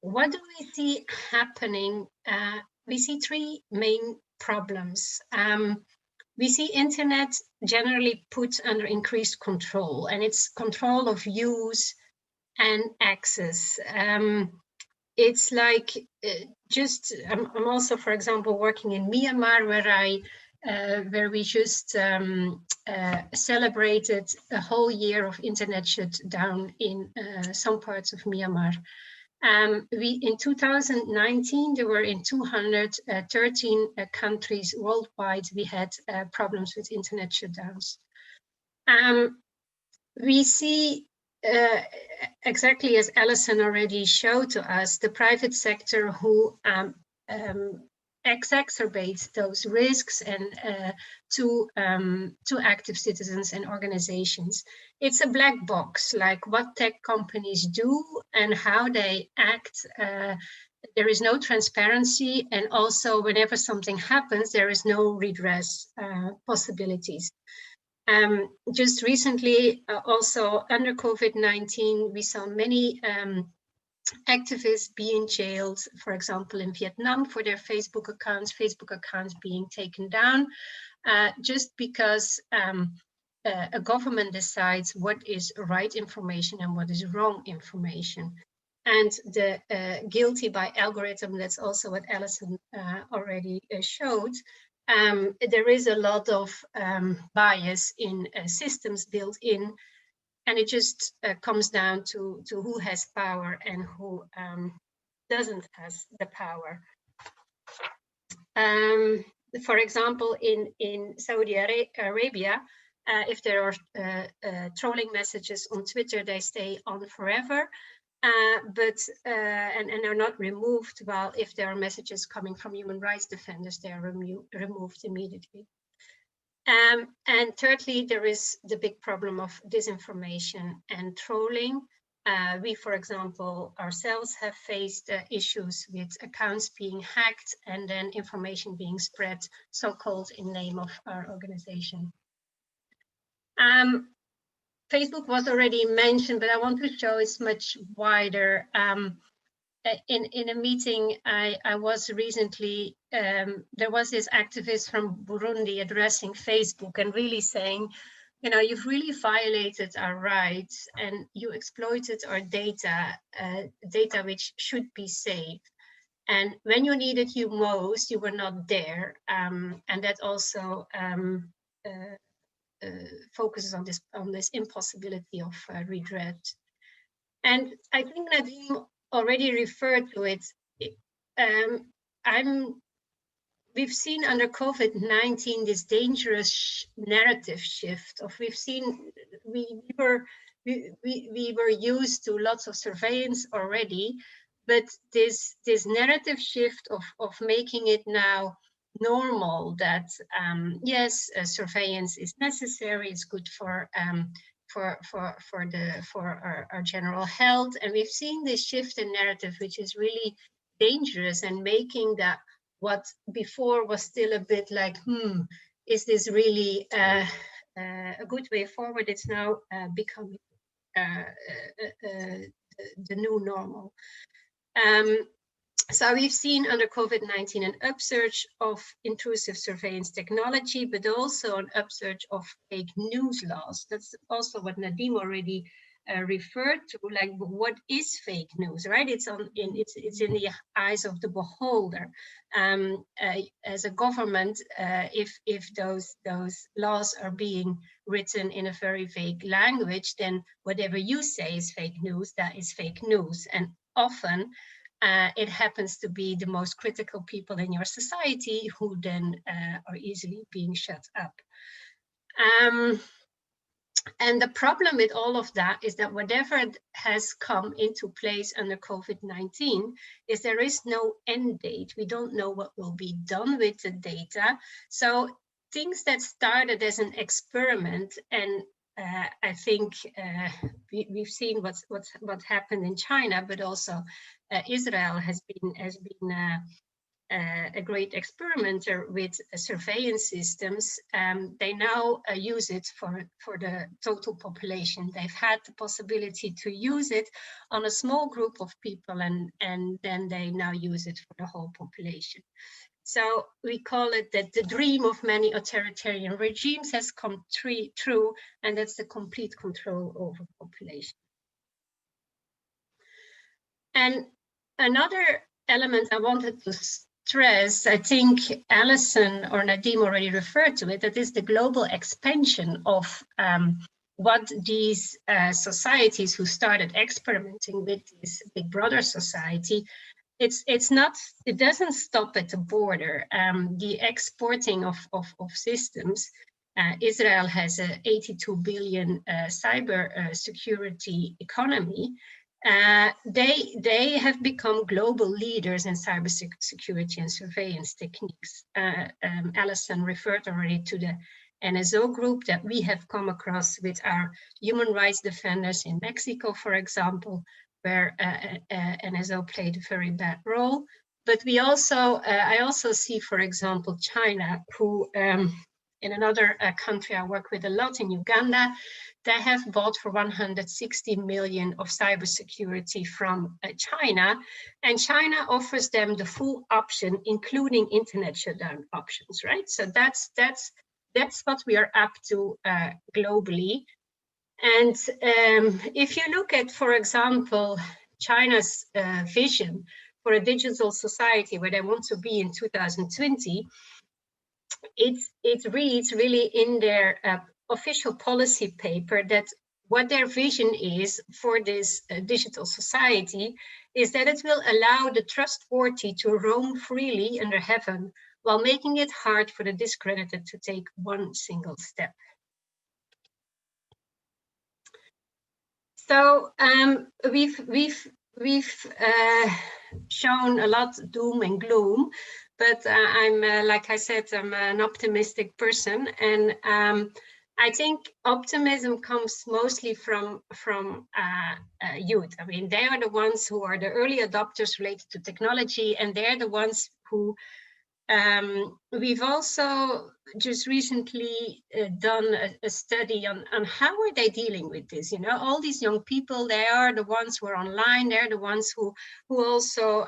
What do we see happening? We see three main problems. We see internet generally put under increased control, and it's control of use and access. It's like I'm also, for example, working in Myanmar, where we just celebrated a whole year of internet shutdown in some parts of Myanmar. In 2019, there were in 213 countries worldwide, we had problems with internet shutdowns. We see exactly as Alison already showed to us, the private sector who exacerbates those risks and to active citizens and organizations. It's a black box, like what tech companies do and how they act. There is no transparency, and also whenever something happens, there is no redress possibilities. Just recently, also under COVID-19, we saw many activists being jailed, for example, in Vietnam for their Facebook accounts being taken down, just because a government decides what is right information and what is wrong information. And the guilty by algorithm, that's also what Alison already showed. There is a lot of bias in systems built in, and it just comes down to who has power and who doesn't has the power. For example, in Saudi Arabia, if there are trolling messages on Twitter, they stay on forever, and are not removed. While if there are messages coming from human rights defenders, they are removed immediately. And thirdly, there is the big problem of disinformation and trolling. We, for example, ourselves have faced issues with accounts being hacked and then information being spread, so-called in name of our organization. Facebook was already mentioned, but I want to show it's much wider. In a meeting I was recently, there was this activist from Burundi addressing Facebook and really saying, you know, you've really violated our rights and you exploited our data, data which should be saved. And when you needed you most, you were not there. And that also focuses on this impossibility of redress. And I think Nadim already referred to it. We've seen under COVID-19 this dangerous narrative shift of we were used to lots of surveillance already, but this narrative shift of making it now normal that yes, surveillance is necessary, it's good for our general health, and we've seen this shift in narrative, which is really dangerous and making that what before was still a bit like, is this really a good way forward? It's now becoming the new normal. So we've seen under COVID-19 an upsurge of intrusive surveillance technology, but also an upsurge of fake news laws. That's also what Nadim already referred to. Like, what is fake news, right? It's in the eyes of the beholder. As a government, if those laws are being written in a very vague language, then whatever you say is fake news. That is fake news, and often. It happens to be the most critical people in your society who then are easily being shut up. And the problem with all of that is that whatever has come into place under COVID-19 is there is no end date. We don't know what will be done with the data. So things that started as an experiment, and I think we've seen what happened in China, but also Israel has been a great experimenter with surveillance systems. They now use it for the total population. They've had the possibility to use it on a small group of people, and then they now use it for the whole population. So we call it that the dream of many authoritarian regimes has come true, and that's the complete control over population. And another element I wanted to stress, I think Alison or Nadim already referred to it, that is the global expansion of what these societies who started experimenting with this Big Brother society, it doesn't stop at the border. The exporting of systems, Israel has a 82 billion cyber security economy. They have become global leaders in cyber security and surveillance techniques. Alison referred already to the NSO group that we have come across with our human rights defenders in Mexico, for example, where NSO played a very bad role. But we also, I also see, for example, China, who in another country I work with a lot, in Uganda, they have bought for 160 million of cybersecurity from China, and China offers them the full option, including internet shutdown options, right? So that's what we are up to globally. And if you look at, for example, China's vision for a digital society where they want to be in 2020, it reads really in their official policy paper that what their vision is for this digital society is that it will allow the trustworthy to roam freely under heaven while making it hard for the discredited to take one single step. So we've shown a lot doom and gloom, but I'm like I said, I'm an optimistic person, and I think optimism comes mostly from youth. I mean, they are the ones who are the early adopters related to technology, and they're the ones who we've also just recently done a study on how are they dealing with this. You know, all these young people, they are the ones who are online. They're the ones who also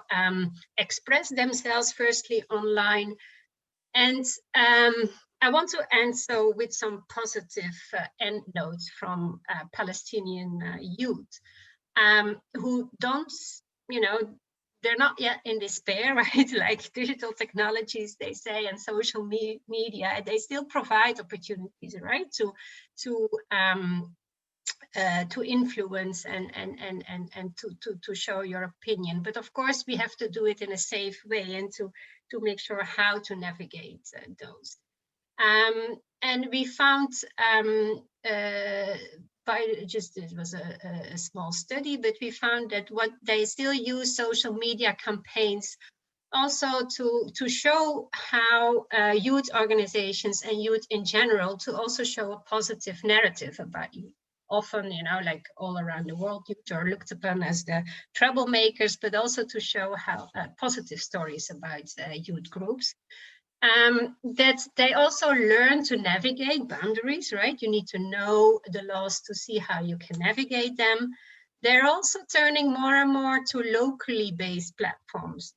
express themselves firstly online. And I want to end so with some positive end notes from Palestinian youth who don't, you know, they're not yet in despair, right? Like digital technologies, they say, and social media, they still provide opportunities, right? To influence and to show your opinion. But of course, we have to do it in a safe way and to make sure how to navigate those. And we found it was a small study, but we found that what they still use social media campaigns also to show how youth organizations and youth in general to also show a positive narrative about youth. Often, you know, like all around the world, youth are looked upon as the troublemakers, but also to show how positive stories about youth groups. That they also learn to navigate boundaries, right? You need to know the laws to see how you can navigate them. They're also turning more and more to locally based platforms,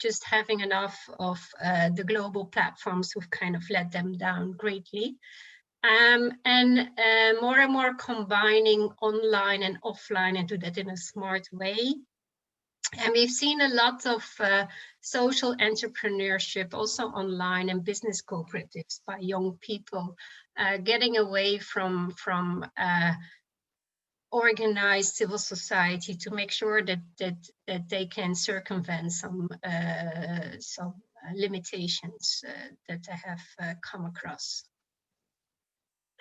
just having enough of the global platforms who've kind of let them down greatly. And more and more combining online and offline and do that in a smart way. And we've seen a lot of social entrepreneurship also online and business cooperatives by young people getting away from organized civil society to make sure that they can circumvent some limitations that they have come across.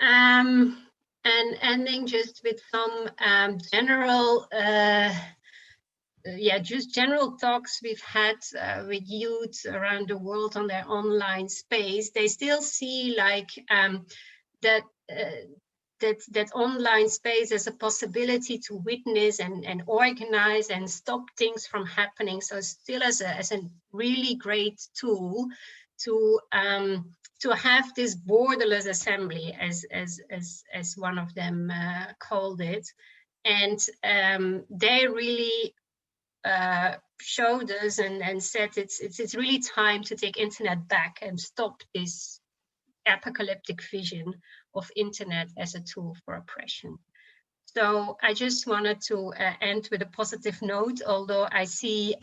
And ending just with some general just general talks we've had with youth around the world on their online space. They still see like that online space as a possibility to witness and organize and stop things from happening. So still as a really great tool to have this borderless assembly, as one of them called it. And they really showed us and said it's really time to take internet back and stop this apocalyptic vision of internet as a tool for oppression. So I just wanted to end with a positive note, although I see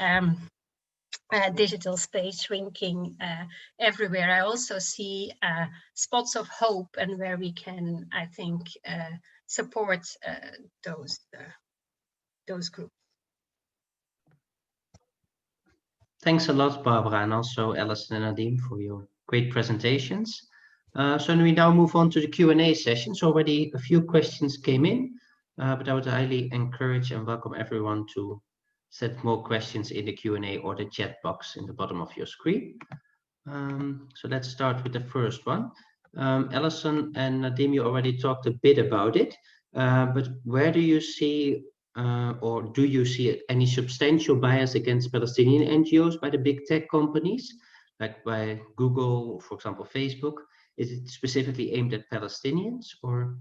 digital space shrinking everywhere. I also see spots of hope and where we can, I think, support those groups. Thanks a lot, Barbara, and also Alison and Nadim for your great presentations. So we now move on to the Q&A session. So already a few questions came in, but I would highly encourage and welcome everyone to set more questions in the Q&A or the chat box in the bottom of your screen. So let's start with the first one. Alison and Nadim, you already talked a bit about it, but where do you see or do you see any substantial bias against Palestinian NGOs by the big tech companies, like by Google, for example, Facebook? Is it specifically aimed at Palestinians, or?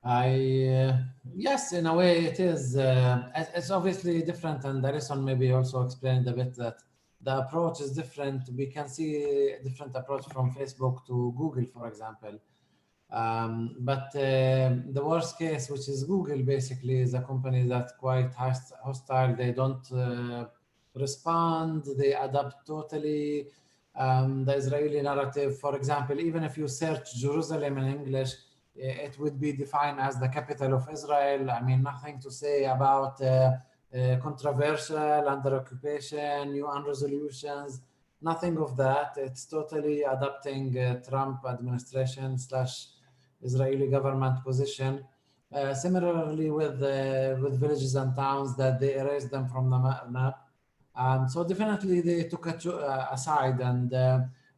Yes, in a way it is. It's obviously different, and Alison maybe also explained a bit that the approach is different. We can see a different approach from Facebook to Google, for example. But the worst case, which is Google, basically is a company that's quite hostile. They don't respond. They adapt totally. The Israeli narrative, for example, even if you search Jerusalem in English, it would be defined as the capital of Israel. I mean, nothing to say about controversial, under occupation, UN resolutions, nothing of that. It's totally adapting Trump administration / Israeli government position. Similarly with villages and towns, that they erase them from the map. So definitely they took it aside, and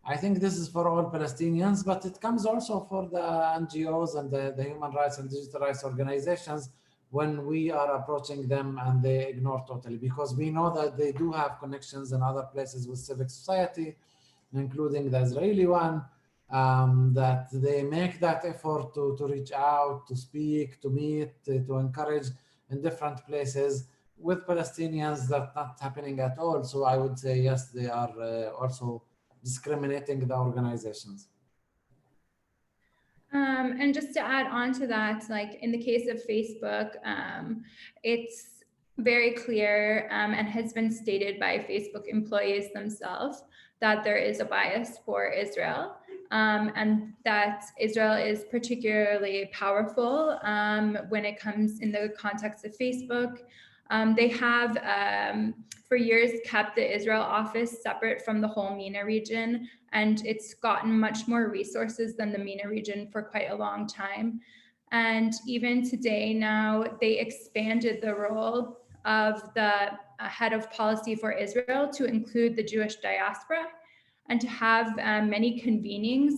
I think this is for all Palestinians, but it comes also for the NGOs and the human rights and digital rights organizations when we are approaching them and they ignore totally, because we know that they do have connections in other places with civic society, including the Israeli one, that they make that effort to reach out, to speak, to meet, to encourage in different places. With Palestinians, that's not happening at all. So I would say, yes, they are also discriminating the organizations. And just to add on to that, like in the case of Facebook, it's very clear and has been stated by Facebook employees themselves that there is a bias for Israel, and that Israel is particularly powerful when it comes in the context of Facebook. They have for years kept the Israel office separate from the whole MENA region, and it's gotten much more resources than the MENA region for quite a long time. And even today now, they expanded the role of the head of policy for Israel to include the Jewish diaspora and to have many convenings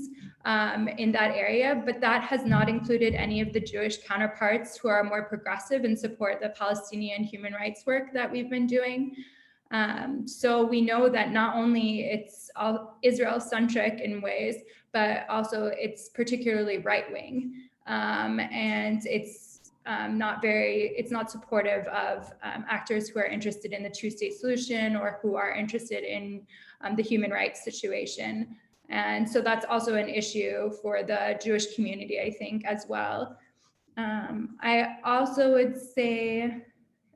in that area, but that has not included any of the Jewish counterparts who are more progressive and support the Palestinian human rights work that we've been doing. So we know that not only it's Israel-centric in ways, but also it's particularly right-wing, and it's not supportive of actors who are interested in the two-state solution or who are interested in the human rights situation. And so that's also an issue for the Jewish community, I think, as well. I also would say,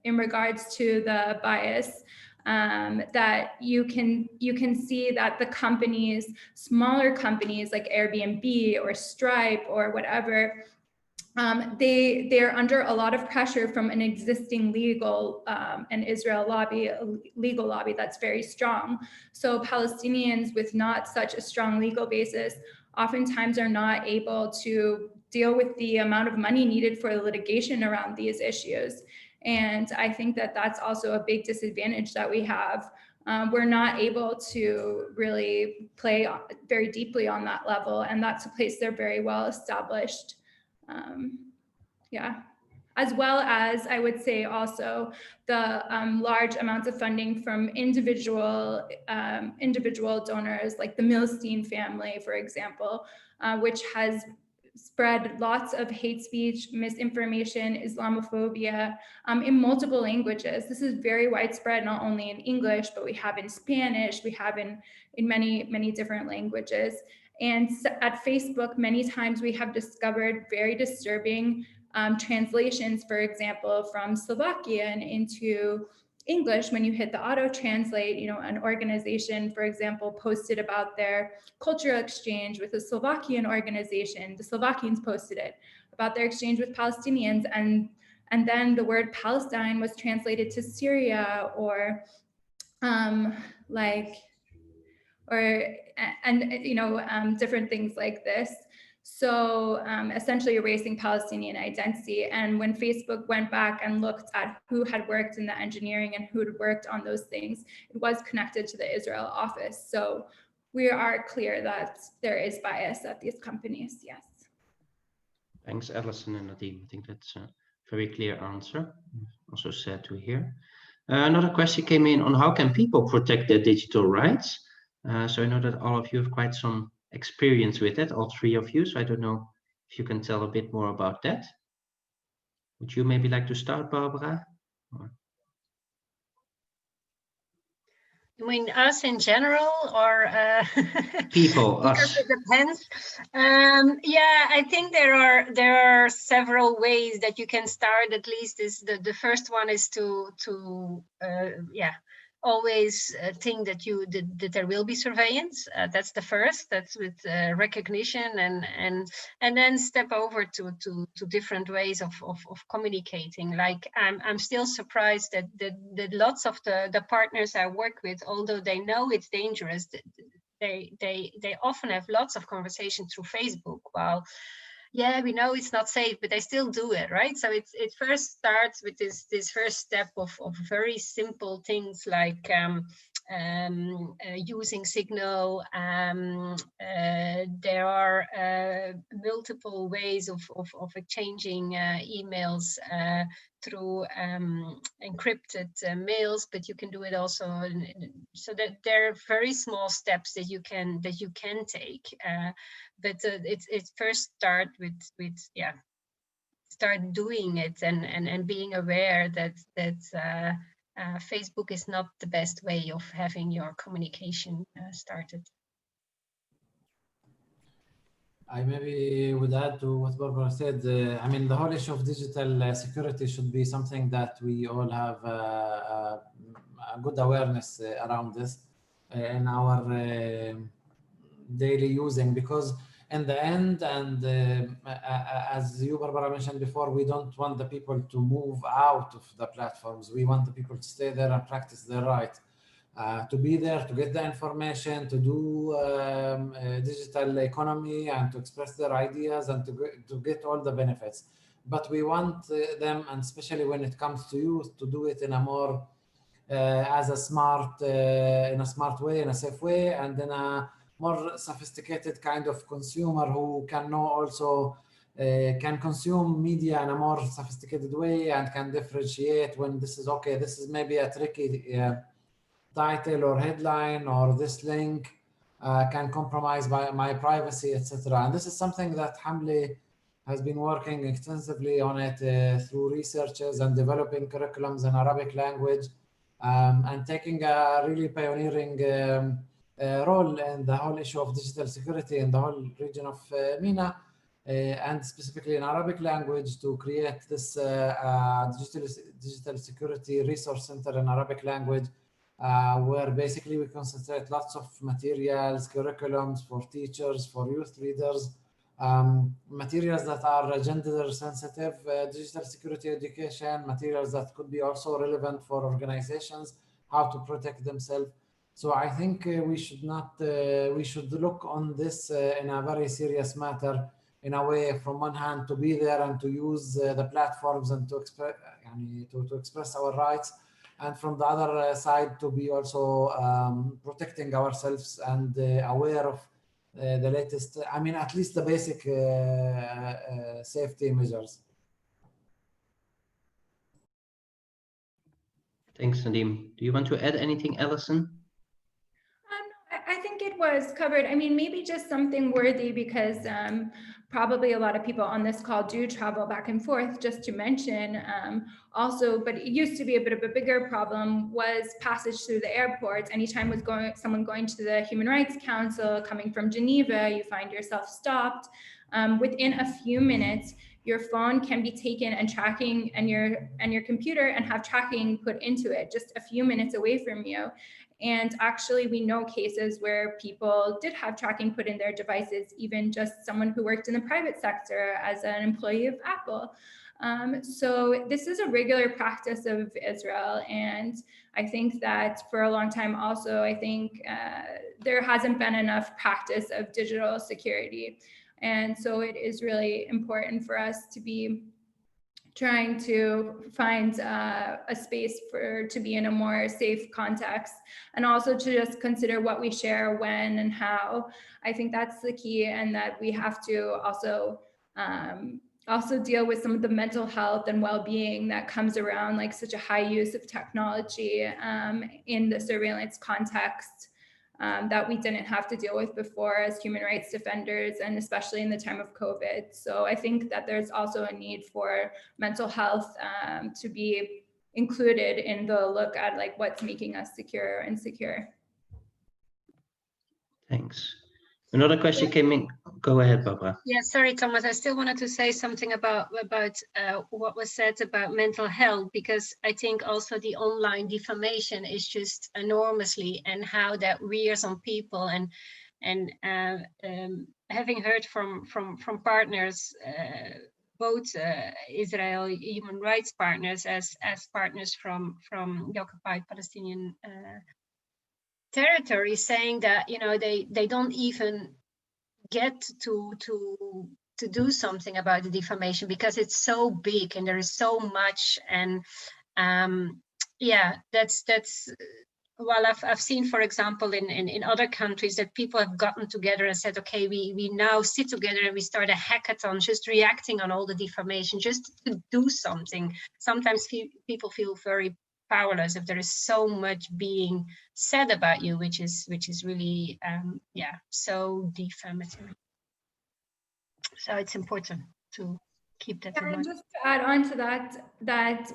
in regards to the bias, that you can see that the companies, smaller companies like Airbnb or Stripe or whatever, they're under a lot of pressure from an existing legal and Israel lobby, legal lobby that's very strong. So Palestinians with not such a strong legal basis oftentimes are not able to deal with the amount of money needed for the litigation around these issues. And I think that that's also a big disadvantage that we have. We're not able to really play very deeply on that level, and that's a place they're very well established. Yeah, as well as I would say also the large amounts of funding from individual donors, like the Milstein family, for example, which has spread lots of hate speech, misinformation, Islamophobia in multiple languages. This is very widespread, not only in English, but we have in Spanish, we have in many, many different languages. And at Facebook, many times we have discovered very disturbing translations, for example, from Slovakian into English. When you hit the auto translate, you know, an organization, for example, posted about their cultural exchange with a Slovakian organization. The Slovakians posted it about their exchange with Palestinians, and then the word Palestine was translated to Syria or different things like this. So essentially erasing Palestinian identity. And when Facebook went back and looked at who had worked in the engineering and who had worked on those things, it was connected to the Israel office. So we are clear that there is bias at these companies, yes. Thanks, Alison and Nadim. I think that's a very clear answer. Also sad to hear. Another question came in on how can people protect their digital rights? So I know that all of you have quite some experience with it, all three of you. So I don't know if you can tell a bit more about that. Would you maybe like to start, Barbara? Or... You mean us in general, or people? Because Us. it depends. Yeah, I think there are several ways that you can start. At least is the first one is to always think that there will be surveillance. That's the first. That's with recognition and then step over to different ways of communicating. Like I'm still surprised that lots of the partners I work with, although they know it's dangerous, they often have lots of conversation through Facebook, while yeah, we know it's not safe, but they still do it, right? So it first starts with this first step of very simple things like using Signal. There are multiple ways of exchanging emails through encrypted mails, but you can do it also. So that there are very small steps that you can take. But it first start with yeah, start doing it and being aware that Facebook is not the best way of having your communication started. I maybe would add to what Barbara said. I mean, the whole issue of digital security should be something that we all have a good awareness around this in our daily using, because in the end, and as you, Barbara, mentioned before, we don't want the people to move out of the platforms. We want the people to stay there and practice their right. To be there, to get the information, to do digital economy, and to express their ideas, and to get all the benefits. But we want them, and especially when it comes to youth, to do it in a more as a smart, in a smart way, in a safe way, and in a more sophisticated kind of consumer who can know also can consume media in a more sophisticated way and can differentiate when this is okay, this is maybe a tricky title or headline, or this link can compromise my privacy, etc. And this is something that Hamli has been working extensively on it through researches and developing curriculums in Arabic language, and taking a really pioneering role in the whole issue of digital security in the whole region of MENA, and specifically in Arabic language, to create this digital security resource center in Arabic language, where basically we concentrate lots of materials, curriculums for teachers, for youth leaders, materials that are gender sensitive, digital security education, materials that could be also relevant for organizations, how to protect themselves. So I think we should not, we should look on this in a very serious matter, in a way, from one hand, to be there and to use the platforms and to express our rights, and from the other side, to be also protecting ourselves and aware of the latest, I mean, at least the basic safety measures. Thanks, Nadim. Do you want to add anything, Alison? I think it was covered. I mean, maybe just something worthy, because probably a lot of people on this call do travel back and forth, just to mention also, but it used to be a bit of a bigger problem, was passage through the airports. Anytime was someone going to the Human Rights Council, coming from Geneva, you find yourself stopped. Within a few minutes, your phone can be taken and tracking, and your computer, and have tracking put into it just a few minutes away from you. And actually, we know cases where people did have tracking put in their devices, even just someone who worked in the private sector as an employee of Apple. So this is a regular practice of Israel. And I think that for a long time also, I think there hasn't been enough practice of digital security. And so it is really important for us to be trying to find a space to be in a more safe context, and also to just consider what we share, when and how. I think that's the key, and that we have to also deal with some of the mental health and well-being that comes around like such a high use of technology in the surveillance context. That we didn't have to deal with before as human rights defenders, and especially in the time of COVID. So I think that there's also a need for mental health to be included in the look at like what's making us secure or insecure. Thanks. Another question came in. Go ahead, Barbara. Yeah, sorry, Thomas. I still wanted to say something about what was said about mental health, because I think also the online defamation is just enormously, and how that wears on people. And having heard from partners, both Israel human rights partners as partners from the occupied Palestinian territory, saying that they don't even get to to do something about the defamation, because it's so big and there is so much. And yeah, that's well, I've seen, for example, in other countries, that people have gotten together and said, okay, we now sit together and we start a hackathon, just reacting on all the defamation, just to do something. Sometimes people feel very powerless if there is so much being said about you, which is really yeah, so defamatory. So it's important to keep that in mind. And just to add on to that,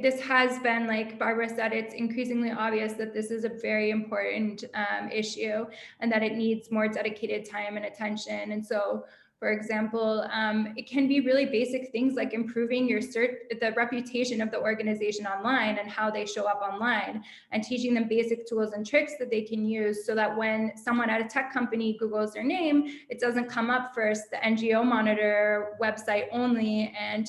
this has been, like Barbara said, it's increasingly obvious that this is a very important issue, and that it needs more dedicated time and attention. And so, for example, it can be really basic things like improving the reputation of the organization online and how they show up online, and teaching them basic tools and tricks that they can use, so that when someone at a tech company Googles their name, it doesn't come up first the NGO Monitor website only, and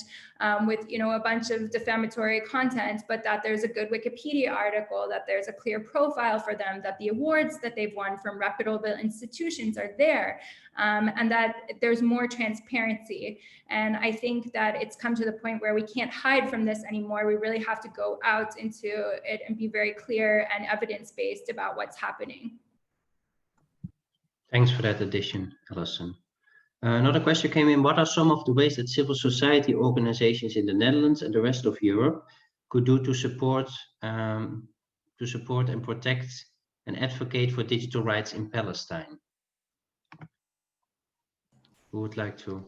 with a bunch of defamatory content, but that there's a good Wikipedia article, that there's a clear profile for them, that the awards that they've won from reputable institutions are there, and that there's more transparency. And I think that it's come to the point where we can't hide from this anymore. We really have to go out into it and be very clear and evidence-based about what's happening. Thanks for that addition, Alison. Another question came in: what are some of the ways that civil society organizations in the Netherlands and the rest of Europe could do to support and protect and advocate for digital rights in Palestine? Who would like to?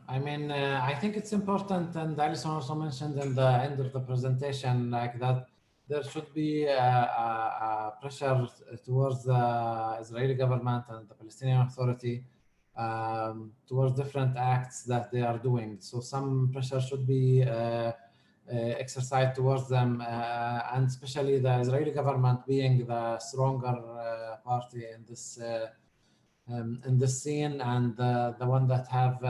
I think it's important, and Alison also mentioned in the end of the presentation, like that there should be a pressure towards the Israeli government and the Palestinian Authority towards different acts that they are doing. So some pressure should be exercised towards them, and especially the Israeli government being the stronger party in this scene, and the one that have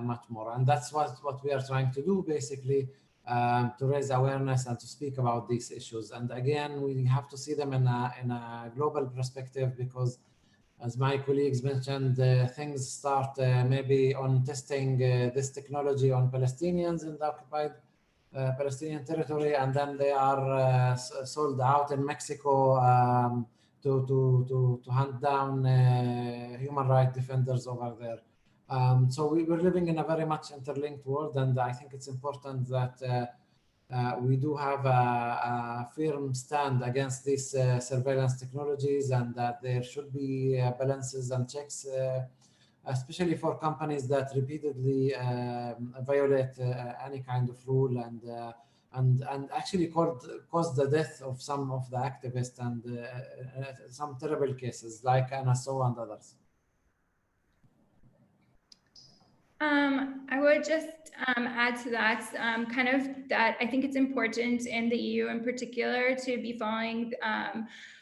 much more. And that's what we are trying to do, basically, to raise awareness and to speak about these issues. And again, we have to see them in a global perspective, because as my colleagues mentioned, things start maybe on testing this technology on Palestinians in the occupied Palestinian territory, and then they are sold out in Mexico to hunt down human rights defenders over there. So we're living in a very much interlinked world, and I think it's important that we do have a firm stand against these surveillance technologies, and that there should be balances and checks, especially for companies that repeatedly violate any kind of rule, and actually caused the death of some of the activists, and some terrible cases like NSO and others. I would just add to that, that I think it's important in the EU in particular to be following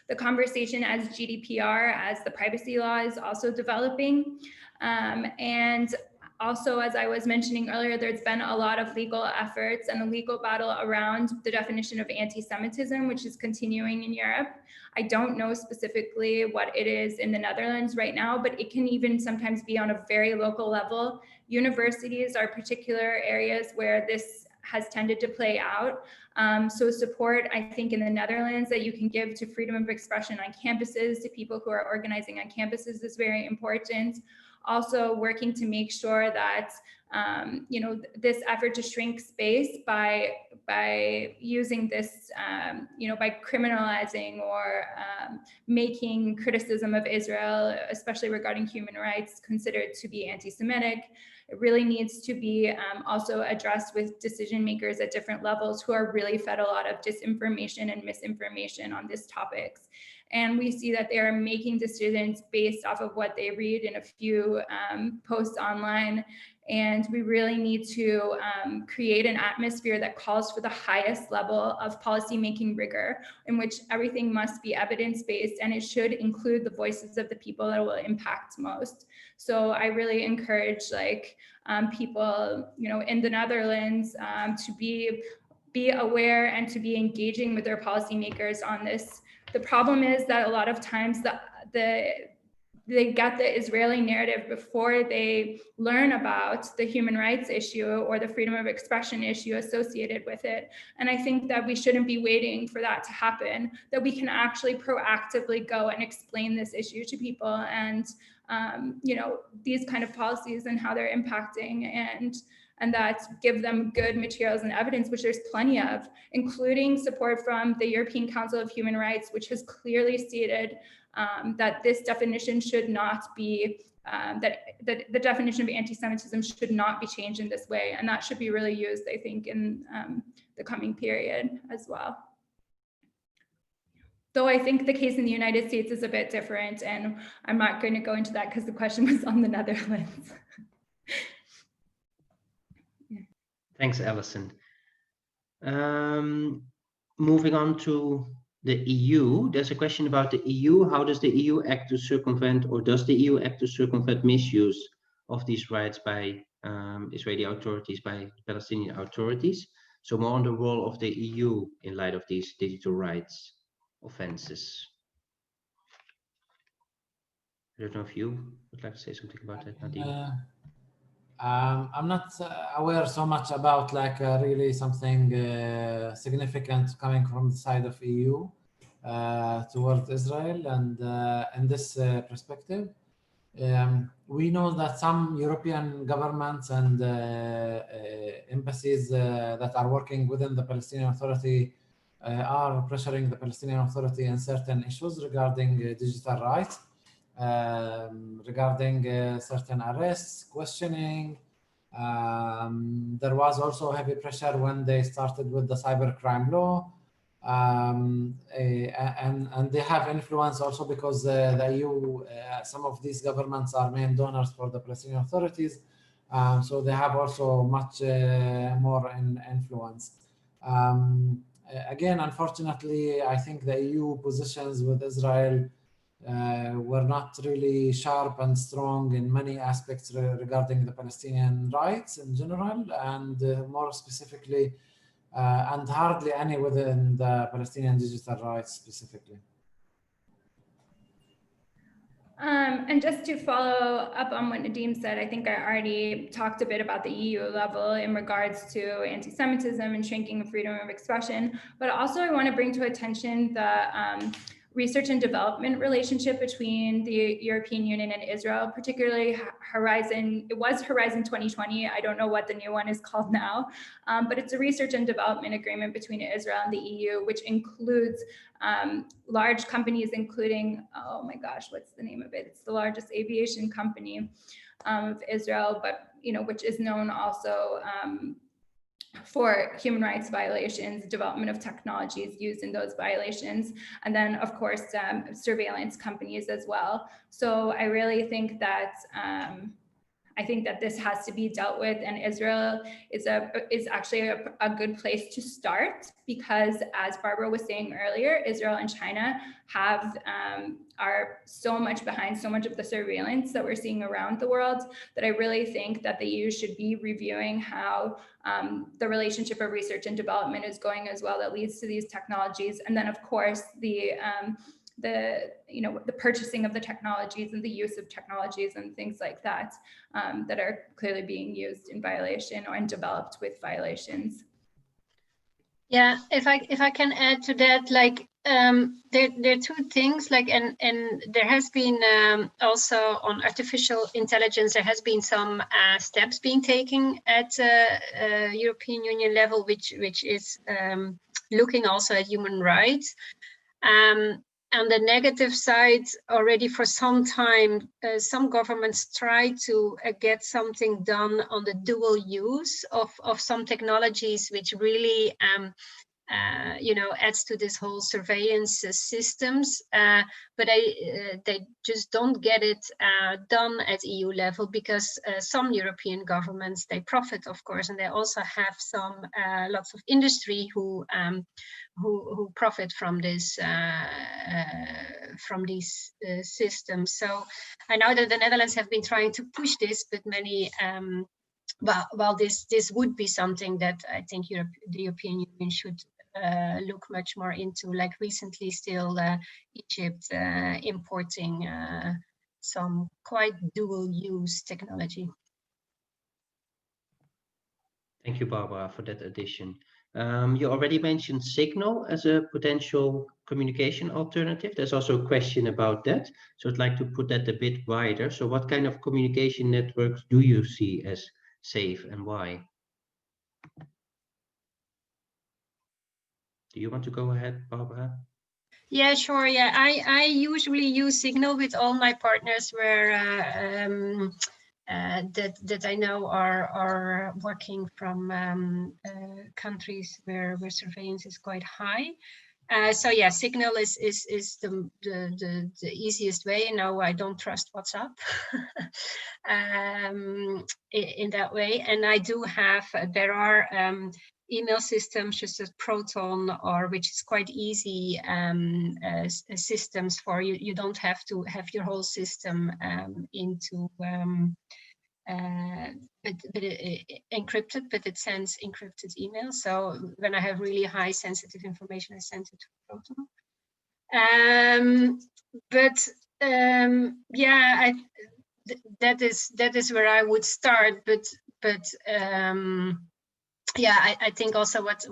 the conversation as GDPR, as the privacy law is also developing. And also, as I was mentioning earlier, there's been a lot of legal efforts and a legal battle around the definition of anti-Semitism, which is continuing in Europe. I don't know specifically what it is in the Netherlands right now, but it can even sometimes be on a very local level. Universities are particular areas where this has tended to play out. So support, I think, in the Netherlands that you can give to freedom of expression on campuses, to people who are organizing on campuses, is very important. Also working to make sure that this effort to shrink space by using this, by criminalizing or making criticism of Israel, especially regarding human rights, considered to be anti-Semitic. It really needs to be also addressed with decision makers at different levels who are really fed a lot of disinformation and misinformation on these topics. And we see that they are making decisions based off of what they read in a few posts online. And we really need to create an atmosphere that calls for the highest level of policymaking rigor, in which everything must be evidence-based, and it should include the voices of the people that will impact most. So I really encourage people, in the Netherlands to be aware and to be engaging with their policymakers on this. The problem is that a lot of times the they get the Israeli narrative before they learn about the human rights issue or the freedom of expression issue associated with it. And I think that we shouldn't be waiting for that to happen, that we can actually proactively go and explain this issue to people and, you know, these kind of policies and how they're impacting, and that give them good materials and evidence, which there's plenty of, including support from the European Council of Human Rights, which has clearly stated that this definition should not be, that the definition of anti-Semitism should not be changed in this way. And that should be really used, I think, in the coming period as well. Though I think the case in the United States is a bit different, and I'm not going to go into that because the question was on the Netherlands. Thanks, Alison. Moving on to the EU, there's a question about the EU. How does the EU act to circumvent, or does the EU act to circumvent misuse of these rights by Israeli authorities, by Palestinian authorities? So more on the role of the EU in light of these digital rights offenses. I don't know if you would like to say something about that, Nadim. I'm not aware so much about like really something significant coming from the side of EU towards Israel, and in this perspective, we know that some European governments and embassies that are working within the Palestinian Authority are pressuring the Palestinian Authority in certain issues regarding digital rights. Regarding certain arrests, questioning. There was also heavy pressure when they started with the cybercrime law, and they have influence also because the EU, some of these governments are main donors for the Palestinian authorities, so they have also much more influence. Again, unfortunately, I think the EU positions with Israel were not really sharp and strong in many aspects regarding the Palestinian rights in general, and more specifically, and hardly any within the Palestinian digital rights specifically. And just to follow up on what Nadim said, I think I already talked a bit about the EU level in regards to anti-Semitism and shrinking of freedom of expression, but also I want to bring to attention the research and development relationship between the European Union and Israel, particularly Horizon. It was Horizon 2020. I don't know what the new one is called now, but it's a research and development agreement between Israel and the EU, which includes large companies, including, oh my gosh, what's the name of it? It's the largest aviation company of Israel, but which is known also for human rights violations, development of technologies used in those violations, and then of course surveillance companies as well. So I really think that this has to be dealt with, and Israel is actually a good place to start, because as Barbara was saying earlier, Israel and China are so much behind so much of the surveillance that we're seeing around the world, that I really think that the EU should be reviewing how the relationship of research and development is going as well, that leads to these technologies, and then of course the purchasing of the technologies and the use of technologies and things like that that are clearly being used in violation or developed with violations. Yeah, if I can add to that, like there are two things, like and there has been also on artificial intelligence, there has been some steps being taken at European Union level, which is looking also at human rights. On the negative side, already for some time, some governments try to get something done on the dual use of some technologies, which really adds to this whole surveillance systems, but they just don't get it done at EU level, because some European governments, they profit, of course, and they also have some lots of industry who profit from this from these systems. So I know that the Netherlands have been trying to push this, but many well, this would be something that I think the European Union should look much more into. Like recently, still Egypt importing some quite dual use technology. Thank you, Barbara, for that addition. You already mentioned Signal as a potential communication alternative. There's also a question about that. So I'd like to put that a bit wider. So what kind of communication networks do you see as safe and why? Do you want to go ahead, Barbara? Yeah, sure. Yeah, I usually use Signal with all my partners where that I know are working from countries where surveillance is quite high. So yeah, Signal is the easiest way. You know, I don't trust WhatsApp in that way. And I do have, there are email systems such as Proton, or which is quite easy systems for you. You don't have to have your whole system into encrypted, but it sends encrypted emails. So when I have really high sensitive information, I send it to Proton. Yeah, that is where I would start. But yeah, I think also what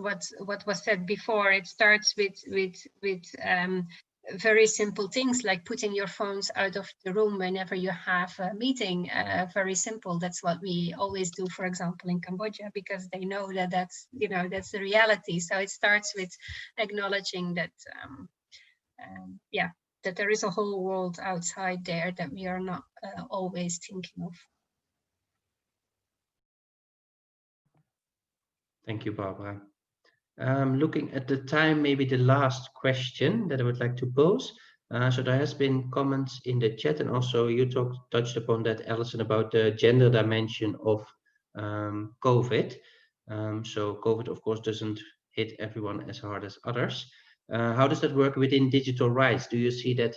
was said before, it starts with very simple things like putting your phones out of the room whenever you have a meeting. Very simple. That's what we always do, for example, in Cambodia, because they know that that's the reality. So it starts with acknowledging that yeah, that there is a whole world outside there that we are not always thinking of. Thank you, Barbara. Looking at the time, maybe the last question that I would like to pose. So there has been comments in the chat, and also you touched upon that, Alison, about the gender dimension of COVID. So COVID, of course, doesn't hit everyone as hard as others. How does that work within digital rights? Do you see that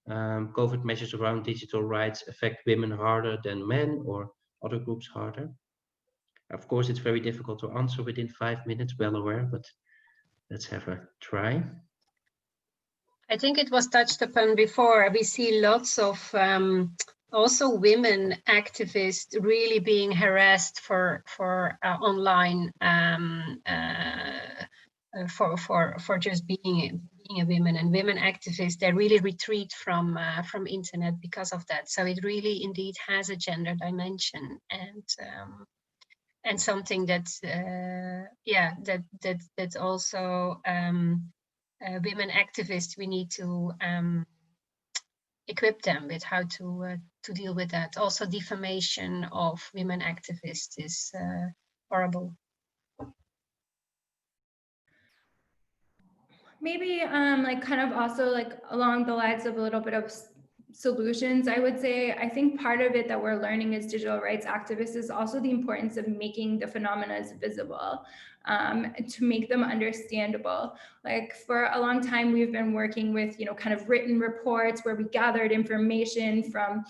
COVID measures around digital rights affect women harder than men, or other groups harder? Of course, it's very difficult to answer within 5 minutes, well aware, but let's have a try. I think it was touched upon before. We see lots of also women activists really being harassed for online for just being a woman, and women activists, they really retreat from internet because of that. So it really indeed has a gender dimension, and something that's yeah, that's also women activists, we need to equip them with how to deal with that. Also, defamation of women activists is horrible. Maybe like kind of also like along the lines of a little bit of solutions, I would say, I think part of it that we're learning as digital rights activists is also the importance of making the phenomena visible, to make them understandable. Like for a long time, we've been working with, kind of written reports where we gathered information from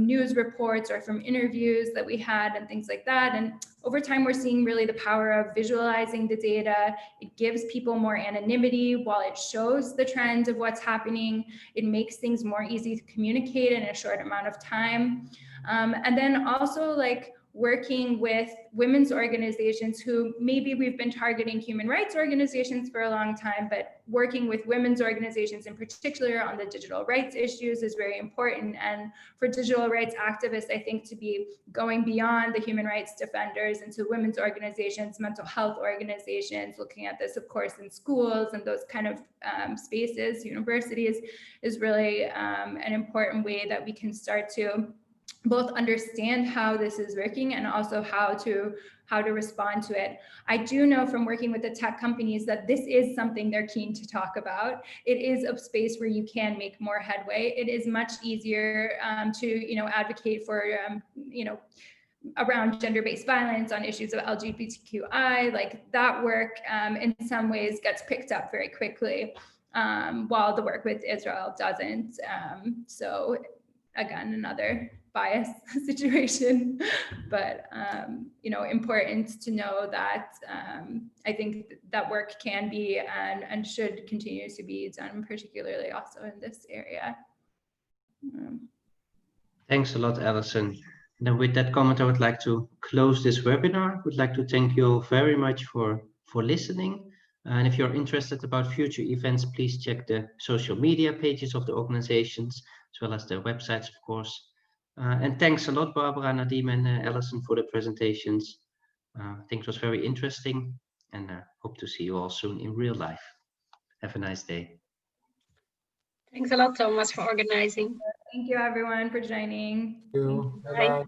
news reports or from interviews that we had and things like that. And over time, we're seeing really the power of visualizing the data. It gives people more anonymity while it shows the trend of what's happening. It makes things more easy to communicate in a short amount of time. And then also like working with women's organizations who maybe we've been targeting human rights organizations for a long time, but working with women's organizations in particular on the digital rights issues is very important. And for digital rights activists, I think to be going beyond the human rights defenders into women's organizations, mental health organizations, looking at this, of course, in schools and those kind of spaces, universities, is really an important way that we can start to both understand how this is working and also how to respond to it. I do know from working with the tech companies that this is something they're keen to talk about. It is a space where you can make more headway. It is much easier to advocate for around gender-based violence, on issues of LGBTQI, like that work in some ways gets picked up very quickly, while the work with Israel doesn't. So again, another bias situation, but important to know that I think that work can be and should continue to be done, particularly also in this area. Thanks a lot, Alison. And then with that comment, I would like to close this webinar. Would like to thank you all very much for listening. And if you're interested about future events, please check the social media pages of the organizations, as well as their websites, of course. And thanks a lot, Barbara, Nadim, and Alison for the presentations. I think it was very interesting, and hope to see you all soon in real life. Have a nice day. Thanks a lot, Thomas, for organizing. Thank you, everyone, for joining. Thank you. Bye. Bye-bye.